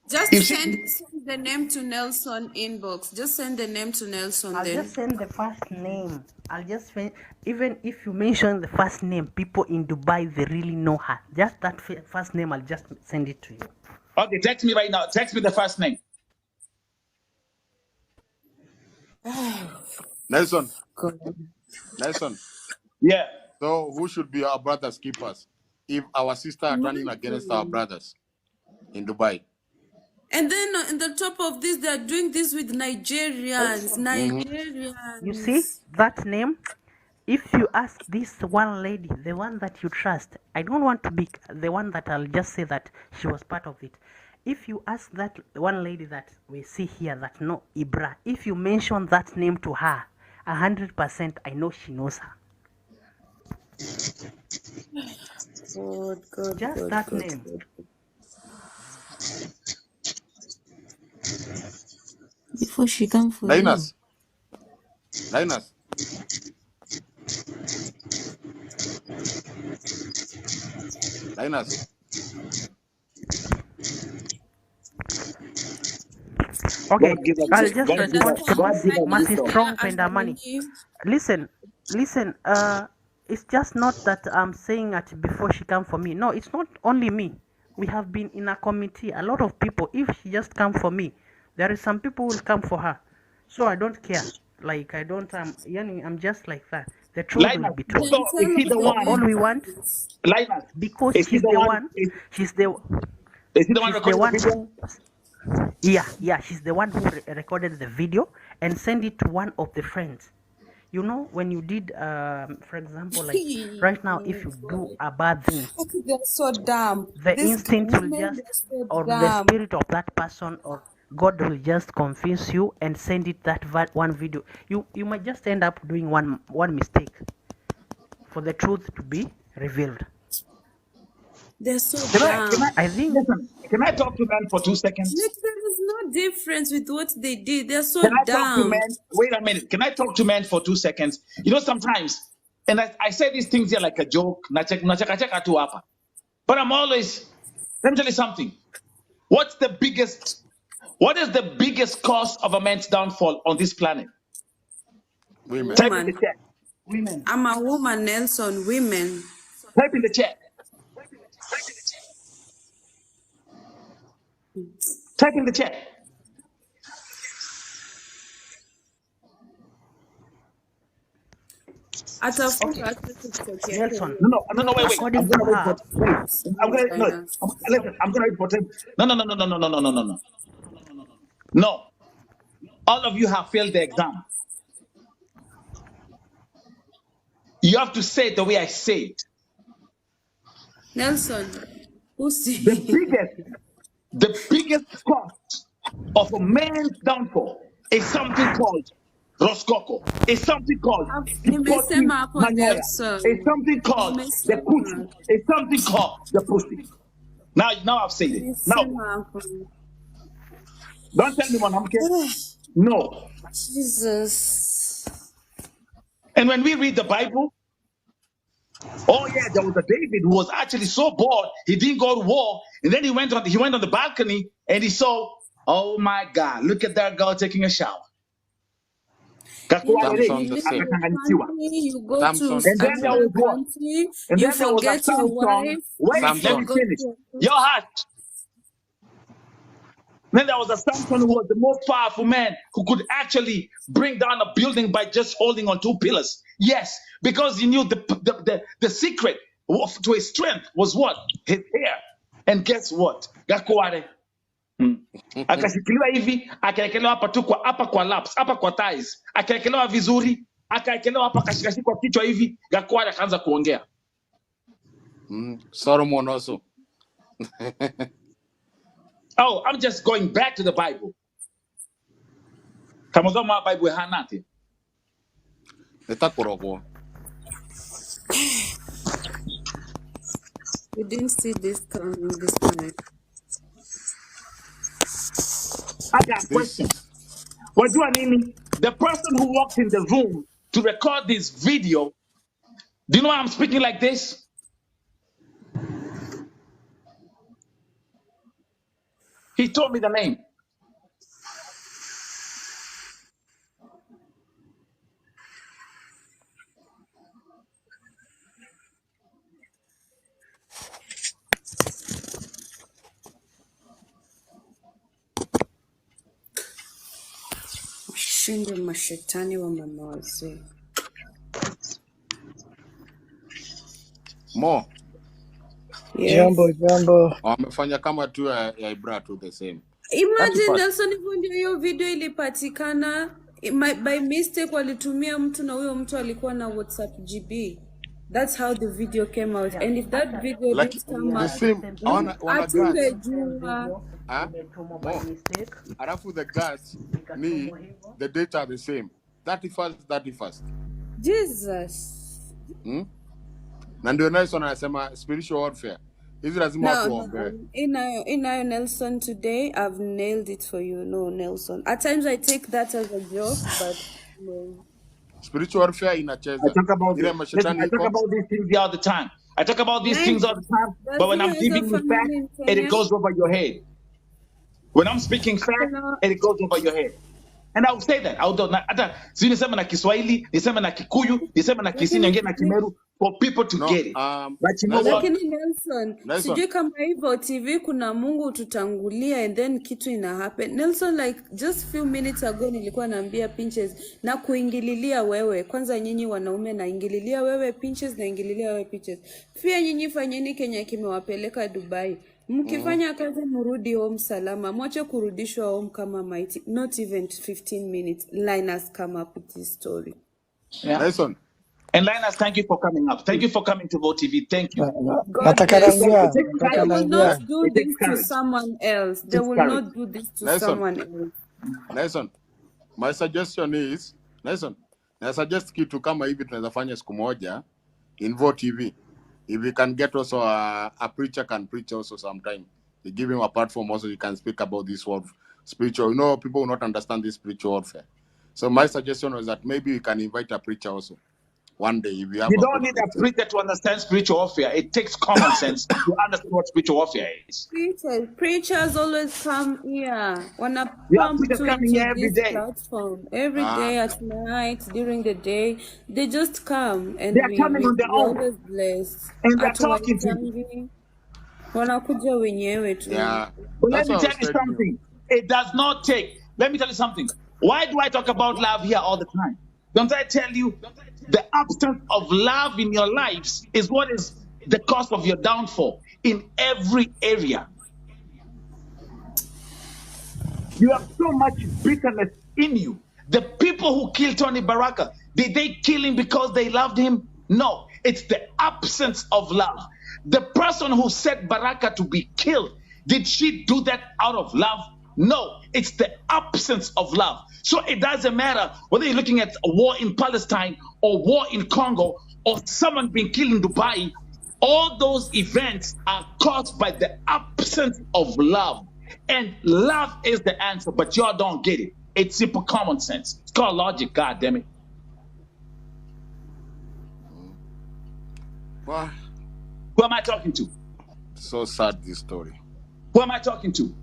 Just If she, send the name to Nelson inbox. Just send the name to Nelson I'll then. just send the first name. Even if you mention the first name, people in Dubai, they really know her. Just that first name, I'll just send it to you. okay, text me right now. Text me the first name. Nelson, God. Nelson. Yeah. So who should be our brothers' keepers if our sister are turning against our brothers in Dubai? And then on the top of this, they are doing this with Nigerians. You see Nigerians. that name? If you ask this one lady, the one that you trust, I don't want to be the one that I'll just say that she was part of it. If you ask that one lady that we see here that know Ibra, if you mention that name to her, 100% I know she knows her. God, Just that name. Before she come for Linus. you. Linus. Linus. Okay, God give us I'll God just give us respond to God give us Mercy wisdom. Strong Penda Money. Listen, it's just not that I'm saying that before she come for me. No, it's not only me. We have been in a committee, a lot of people. If she just come for me, there is some people who will come for her. So I don't care. Like I don't I'm just like that. The truth will Linus, be told. so is she the one? All we want, Linus, because is she she's the the one? one, she's the Is she the one she's the recording the one video? who, yeah, she's the one who recorded the video and sent it to one of the friends. You know, when you did, for example, like right now, if you do a bad thing, They're so dumb. the These instinct will women, just, they're so or the dumb. spirit of that person, or God will just confuse you and send it that one video. You might just end up doing one mistake for the truth to be revealed. They're so Can dumb. I think, listen, can I talk to men for 2 seconds? Like, there is no difference with what they did. They're so Can I talk to dumb. men? Wait a minute. Can I talk to men for 2 seconds? You know, sometimes, and I say these things here like a joke, nacheka tu hapa. But I'm always, let me tell you something. What is the biggest cause of a man's downfall on this planet? Women. Type in the Woman. chat. women, I'm a woman, Nelson. Women. Type in the chat. Type in the chat. Atafunga TikTok yake. Nelson, No, wait. according to her, I'm gonna no. Listen, I'm gonna wait for 10. No. No. All of you have failed the exam. You have to say it the way I say it. Nelson. Who see? The biggest cost of a man's downfall is something called Roscoco, is something called Kipoti Nimesema hapo Manyoya, Nelson. is something called the Kuchu, Nimesema. is something called the Pussy. Now I've said it. Now, Nimesema hapo. don't tell me Mwanamke. No. Jesus. And when we read the Bible, oh yeah, there was a David who was actually so bored he didn't go to war, and then he went on the balcony and he saw, oh my God, look at that girl taking a shower. Samson the same. You go Samson to And then there was what? country, And you then there was a forget your Samson. wife. Wait, let Samson. me finish. Your heart. Then there was a Samson who was the most powerful man who could actually bring down a building by just holding on 2 pillars. Yes, because he knew the secret to his strength was what? His hair. And guess what? Gakware. Akashikiliwa hivi, akaekelewa hapa tu hapa kwa laps, hapa kwa thighs. Akaekelewa vizuri, akaekelewa hapa akashikashikwa kichwa hivi, Gakware akaanza kuongea. Solomon also. Oh, I'm just going back to the Bible. Kama zoma Bible hanati. Nitakurogo. We didn't see this coming this time. I got a question. Wajua nini? The person who walked in the room to record this video, do you know why I'm speaking like this? He told me the name. Shinde mashetani wa mama wazee. Mo. Yes. Jambo. Wamefanya kama tu ya Ibra tu the same. Imagine Nelson, hivyo ndio hiyo video ilipatikana by mistake, walitumia mtu na huyo mtu alikuwa na WhatsApp GB. That's how the video came out. And if that video Like didn't come the out, same. Wana guts. atungejua. Alafu the guts ni the data are the same. 31st. Jesus. Na ndio Nelson anasema spiritual warfare. Hizi lazima watu waombe. Inayo Nelson, today I've nailed it for you. No, Nelson. At times I take that as a joke, but no. Spiritual warfare inacheza. I talk about these things all the time. I talk about these things all the time, but when I'm giving you fact, it goes over your head. When I'm speaking fact, it goes over your head. And I will say that. Si nisema na Kiswahili, nisema na Kikuyu, nisema na Kisinyange na Kimeru, for people to get it. But you know what? Lakini Nelson, sijui kama hivyo TV kuna Mungu tutangulia and then kitu ina happen. Nelson, like just few minutes ago nilikuwa naambia Pinches na kuingililia wewe. Kwanza nyinyi wanaume na ingililia wewe Pinches na ingililia wewe Pinches. Pia nyinyi fanyeni Kenya kimewapeleka Dubai. Mkifanya kazi murudi home salama. Mwache kurudishwa home kama maiti. Not even 15 minutes. Linus come up with this story. Yeah. Nelson. And Linus, thank you for coming up. Thank you for coming to Vote TV. Thank you. They will not do this to someone else. They will not do this to someone else. Nelson, my suggestion is, I suggest kitu kama hivi tunaweza fanya siku moja in Vote TV. If we can get also a preacher can preach also sometime. They give him a platform also, you can speak about this world spiritual. You know, people will not understand this spiritual warfare. So my suggestion was that maybe we can invite a preacher also. One day, if you have. You don't need a preacher to understand spiritual warfare. It takes common sense to understand what spiritual warfare is. Preachers always come here. Wanna pump to coming here every day. Platform every day at night during the day. They just come and they are coming on their own. Always blessed. And they're talking to you. Wanakuja wenyewe tu. Yeah. But let me tell you something. It does not take. Let me tell you something. Why do I talk about love here all the time? Don't I tell you? The absence of love in your lives is what is the cause of your downfall in every area. You have so much bitterness in you. The people who killed Tony Baraka, did they kill him because they loved him? No, it's the absence of love. The person who set Baraka to be killed, did she do that out of love? No, it's the absence of love. So it doesn't matter whether you're looking at a war in Palestine or war in Congo or someone being killed in Dubai. All those events are caused by the absence of love. And love is the answer, but y'all don't get it. It's simple common sense. It's called logic, God damn it. Wow. Who am I talking to? So sad, this story. Who am I talking to?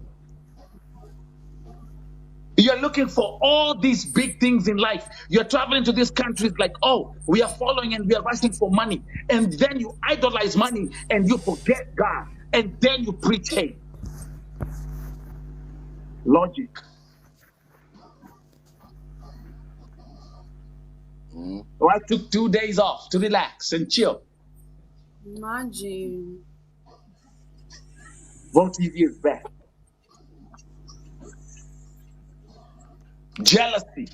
You're looking for all these big things in life. You're traveling to these countries like, oh, we are following and we are rushing for money. And then you idolize money and you forget God. And then you preach hate. Logic. So I took 2 days off to relax and chill. Imagine. Vote TV is back. Jealousy.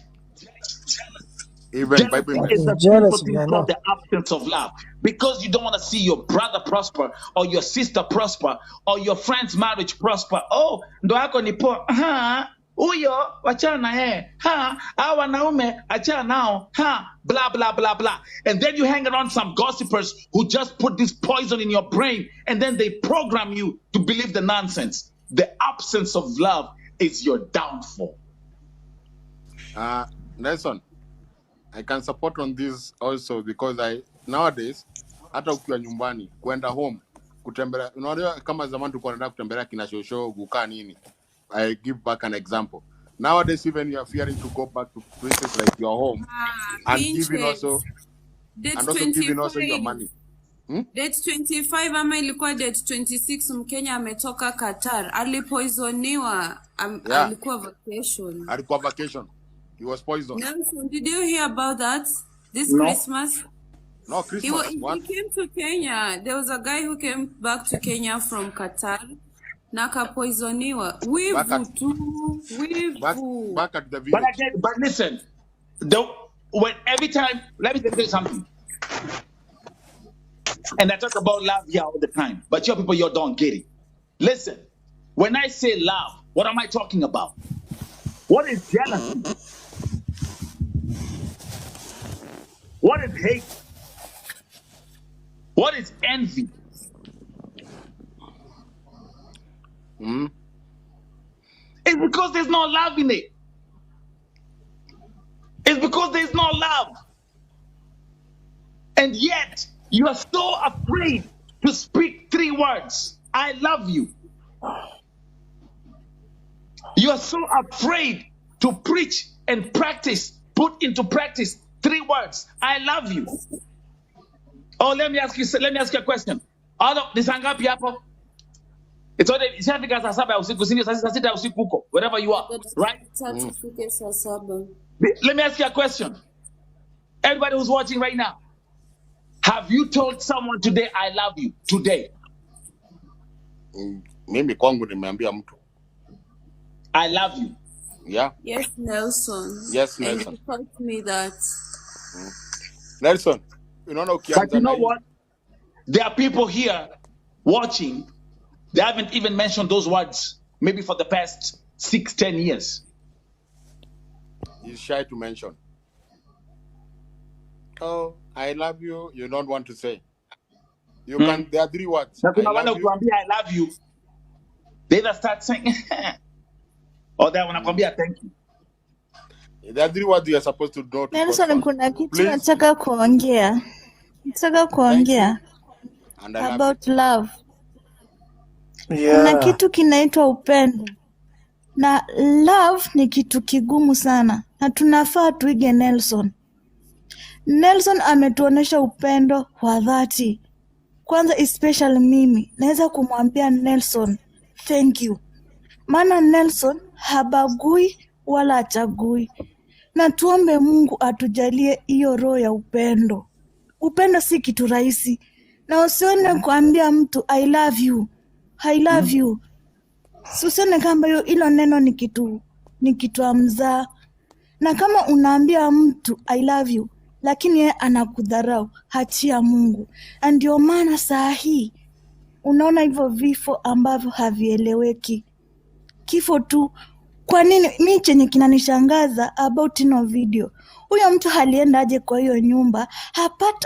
Even Bible Jealousy is a Jealousy, beautiful thing I know. called the absence of love. Because you don't want to see your brother prosper or your sister prosper or your friend's marriage prosper. Oh, ndo yako ni poa. Huyo wachana hawa wanaume achana nao. Blah blah blah blah. And then you hang around some gossipers who just put this poison in your brain and then they program you to believe the nonsense. The absence of love is your downfall. Nelson, I can support on this also because nowadays hata ukiwa nyumbani kwenda home kutembelea, unaona kama zamani tulikuwa tunaenda kutembelea kina shosho kukaa nini. I give back an example. Nowadays even you are fearing to go back to places like your home and giving also giving also your money. Date 25 ama ilikuwa date 26 Mkenya ametoka Qatar. Alipoisoniwa alikuwa vacation. Alikuwa vacation. He was poisoned. Nelson, did you hear about that this No. Christmas? No, Christmas. He came to Kenya. There was a guy who came back to Kenya from Qatar. Nakapoisoniwa. Back at the village. But listen, every time, let me tell you something. And I talk about love here all the time, but you people, you don't get it. Listen, when I say love, what am I talking about? What is jealousy? What is hate? What is envy? It's because there's no love in it. It's because there's no love. And yet, you are so afraid to speak 3 words. I love you. You are so afraid to preach and practice, put into practice 3 words. I love you. Oh, let me ask you a question. Ni saa ngapi hapo? It's already ishafika saa 7 ya usiku, sio saa 6 ya usiku huko, wherever you are, right? Let me ask you a question. Everybody who's watching right now, have you told someone today, I love you, today? Mimi kwangu nimeambia mtu. I love you. Yeah. Yes, Nelson. Yes, Nelson. And you taught me that. Nelson, but you know what? There are people here watching. They haven't even mentioned those words maybe for the past 6-10 years. He's shy to mention. Oh, I love you. You don't want to say. You can. There are 3 words. I love you. They either start saying, or they want to thank you. There are 3 words you are supposed to do. Nelson, kuna kitu nataka kuongea. About love. Yeah. Kuna kitu kinaitwa upendo. Na love ni kitu kigumu sana. Na tunafaa tuige Nelson. Nelson ametuonesha upendo wa dhati. Kwanza especially mimi. Naweza kumwambia Nelson, thank you. Maana Nelson habagui wala achagui. Na tuombe Mungu atujalie hiyo roho ya upendo. Upendo si kitu rahisi. Na usione kuambia mtu I love you. I love you. Usione kama hilo neno ni kitu amzaa. Na kama unaambia mtu I love you, lakini yeye anakudharau, hachia Mungu. Ndio maana saa hii unaona hivyo vifo ambavyo havieleweki. kifo tu. Kwa nini? Mi chenye kinanishangaza about ino video, huyo mtu alienda aje kwa hiyo nyumba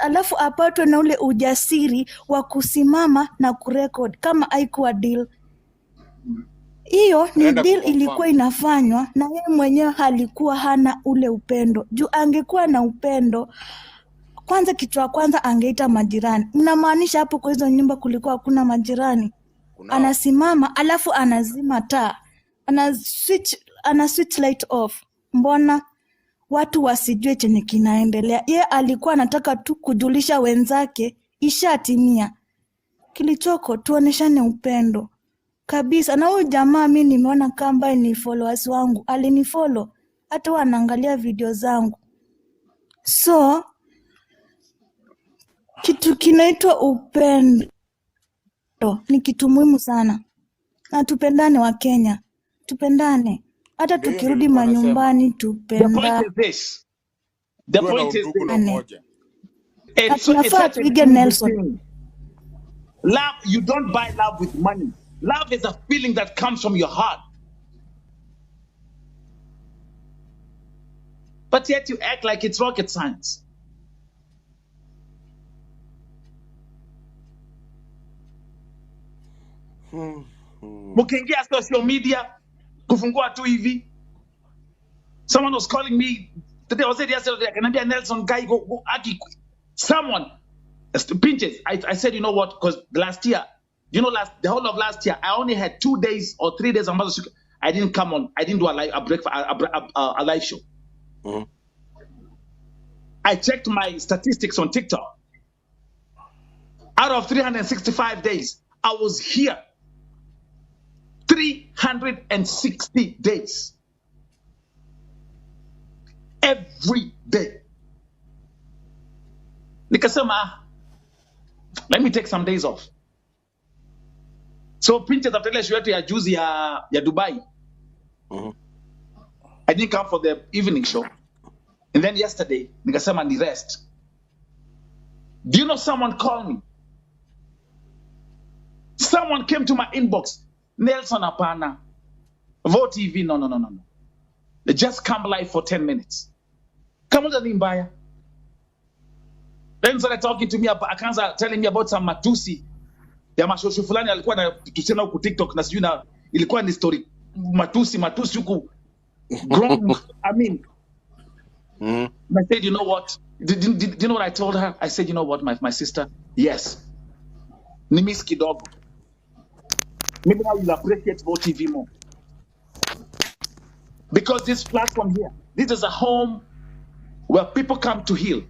alafu apatwe na ule ujasiri wa kusimama na kurekod kama haikuwa deal. Hiyo ni deal ilikuwa inafanywa na yeye mwenyewe, alikuwa hana ule upendo. Juu angekuwa na upendo, kwanza kitu ya kwanza angeita majirani. Mnamaanisha hapo kwa hizo nyumba kulikuwa hakuna majirani? Anasimama alafu anazima taa, ana switch light off. Mbona watu wasijue chenye kinaendelea? Ye alikuwa anataka tu kujulisha wenzake ishatimia. Kilichoko tuoneshane upendo kabisa. Na huyu jamaa mi nimeona kamba ni followers wangu, alinifollow hata wanaangalia video zangu. So kitu kinaitwa upendo ni kitu muhimu sana, na tupendane wa Kenya, tupendane hata tukirudi manyumbani, tupendane. The point is Na tunafaa tuige Nelson. Love, you don't buy love with money. Love is a feeling that comes from your heart. But yet you act like it's rocket science. Mukiingia social media, kufungua tu hivi. Someone was calling me today, was it yesterday? Akaniambia Nelson guy go aki. Someone pinches. I said, you know what? Because last year, the whole of last year, I only had 2 days or 3 days. I didn't come on. I didn't do a live show. Mm-hmm. I checked my statistics on TikTok. Out of 365 days, I was here 360 days. Every day. Nikasema, let me take some days off. So pinches after last year ya juzi ya Dubai. Mm-hmm. I didn't come for the evening show. And then yesterday, nikasema ni rest. Do you know someone called me? Someone came to my inbox. Nelson apana. Vote TV. No. They just come live for 10 minutes. Come on, Mbaya. Then started talking to me about, akaanza telling me about some matusi ya mashosho fulani alikuwa na tusiana huko TikTok, na sijui na ilikuwa ni story matusi huko grown. I mean, I said, you know what? Did you know what I told her? I said, you know what, my sister? Yes. Ni miss kidogo. Maybe now you'll appreciate Vote TV more. Because this platform here, this is a home where people come to heal.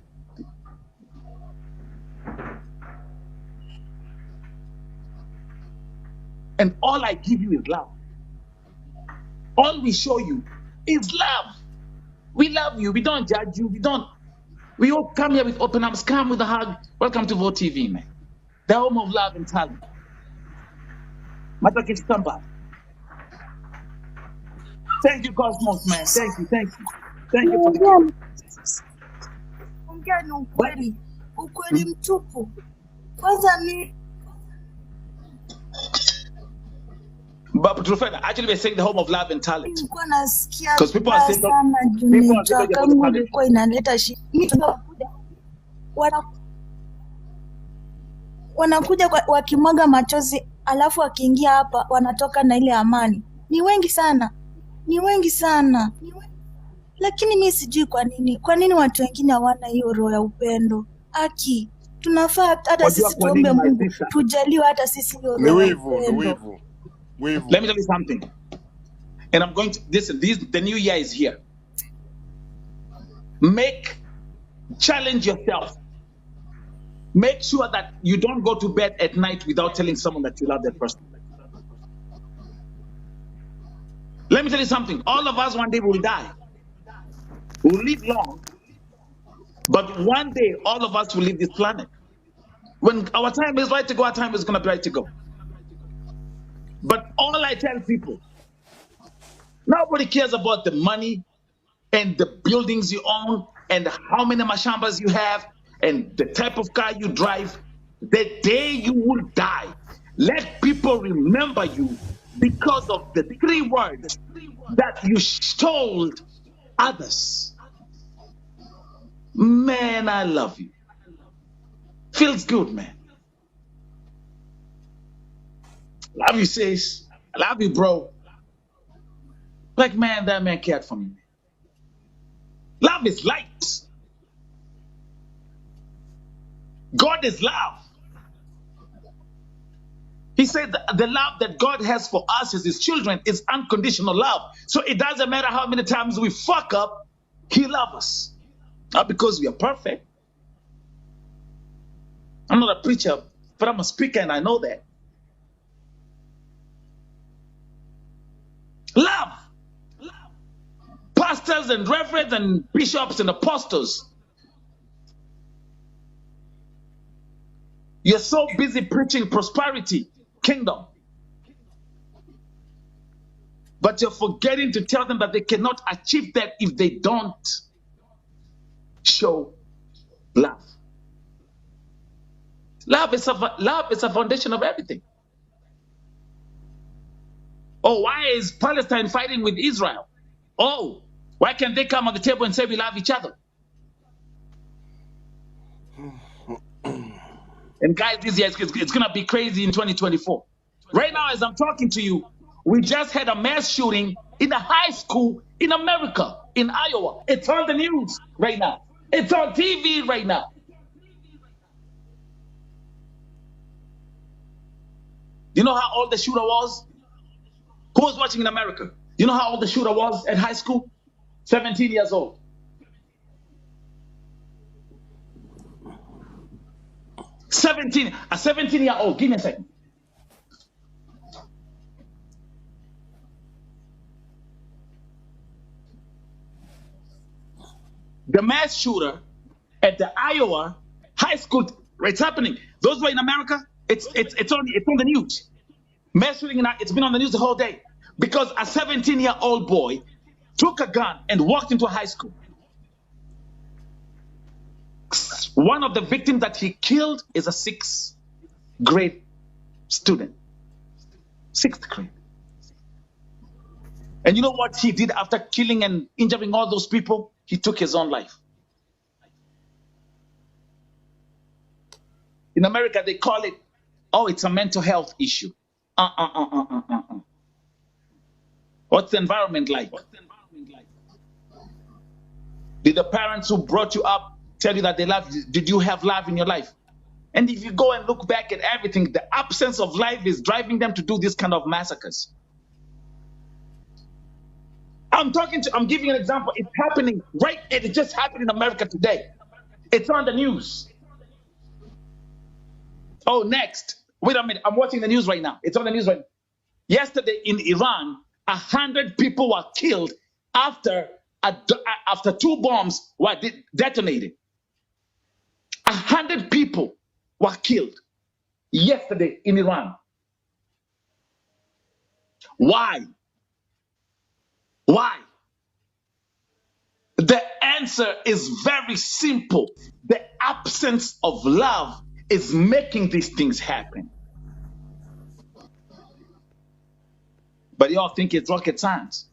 And all I give you is love. All we show you is love. We love you. We don't judge you. We all come here with open arms. Come with a hug. Welcome to Vote TV, man. The home of love and talent. Thank you, Cosmos, man. Thank you. Thank you for the Ongea ni ukweli. Ukweli mtupu. Kwanza mi But actually, we're saying the home of love and talent. Because people are saying wanakuja wakimwaga machozi, alafu wakiingia hapa wanatoka na ile amani. Ni wengi sana. Lakini mi sijui kwa nini watu wengine hawana hiyo roho ya upendo. Aki, tunafaa hata sisi tuombe Mungu tujaliwe hata sisi hiyo roho ya upendo. Let me tell you something. And I'm going to the new year is here. Challenge yourself. Make sure that you don't go to bed at night without telling someone that you love that person. Let me tell you something. All of us one day will die. We'll live long, but one day all of us will leave this planet. When our time is right to go, our time is going to be right to go. But all I tell people, nobody cares about the money and the buildings you own and how many mashambas you have and the type of car you drive. The day you will die, let people remember you because of the 3 words that you told others. Man, I love you. Feels good, man. Love you, sis. I love you, bro. Like, man, that man cared for me. Love is light. God is love. He said the love that God has for us as his children is unconditional love. So it doesn't matter how many times we fuck up, he loves us. Not because we are perfect. I'm not a preacher, but I'm a speaker and I know that. Love. Pastors and reverends and bishops and apostles, you're so busy preaching prosperity, kingdom, but you're forgetting to tell them that they cannot achieve that if they don't show love. Love is a foundation of everything. Oh, why is Palestine fighting with Israel? Oh, why can't they come on the table and say we love each other? And guys, this year it's going to be crazy in 2024. Right now, as I'm talking to you, we just had a mass shooting in a high school in America, in Iowa. It's on the news right now. It's on TV right now. You know how old the shooter was? Who was watching in America? You know how old the shooter was at high school? 17 years old. A 17-year-old. Give me a second. The mass shooter at the Iowa high school, it's happening. Those who are in America, it's on the news. Mass shooting, it's been on the news the whole day because a 17-year-old boy took a gun and walked into a high school. One of the victims that he killed is a 6th grade student. 6th grade. And you know what he did after killing and injuring all those people? He took his own life. In America, they call it, oh, it's a mental health issue. What's the environment like? Did the parents who brought you up tell you that they love you? Did you have love in your life? And if you go and look back at everything, the absence of life is driving them to do this kind of massacres. I'm giving you an example. It's happening right. It just happened in America today. It's on the news. Oh, next. Wait a minute. I'm watching the news right now. It's on the news right now. Yesterday in Iran, 100 people were killed after 2 bombs were detonated. 100 people were killed yesterday in Iran. Why? Why? The answer is very simple. The absence of love is making these things happen. But y'all think it's rocket science.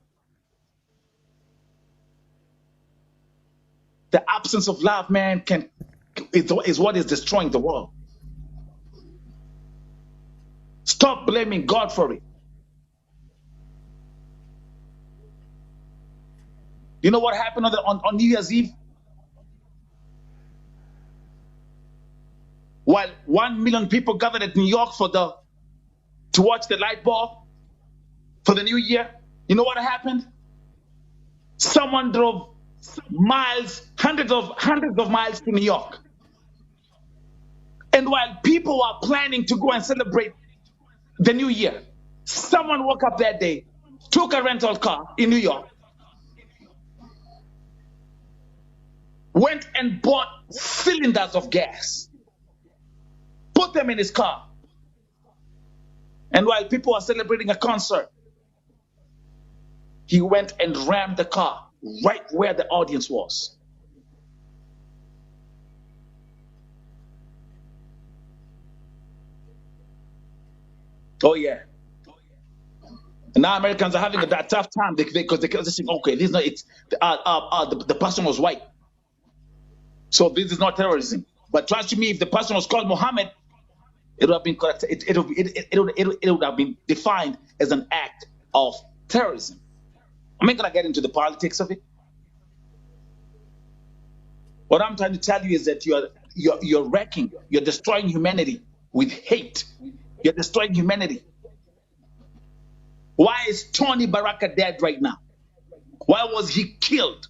The absence of love, man, is what is destroying the world. Stop blaming God for it. You know what happened on New Year's Eve? While 1 million people gathered at New York to watch the light ball for the new year, you know what happened? Someone drove miles, hundreds of miles to New York. And while people were planning to go and celebrate the new year, someone woke up that day, took a rental car in New York, went and bought cylinders of gas, put them in his car. And while people were celebrating a concert, he went and rammed the car right where the audience was. Oh, yeah. And now Americans are having that tough time because they just think, okay, this is not it's the person was white, so this is not terrorism. But trust me, if the person was called Muhammad, it would have been correct. It would have been defined as an act of terrorism. I'm not gonna get into the politics of it. What I'm trying to tell you is that you're wrecking, you're destroying humanity with hate. You're destroying humanity. Why is Tony Baraka dead right now? Why was he killed?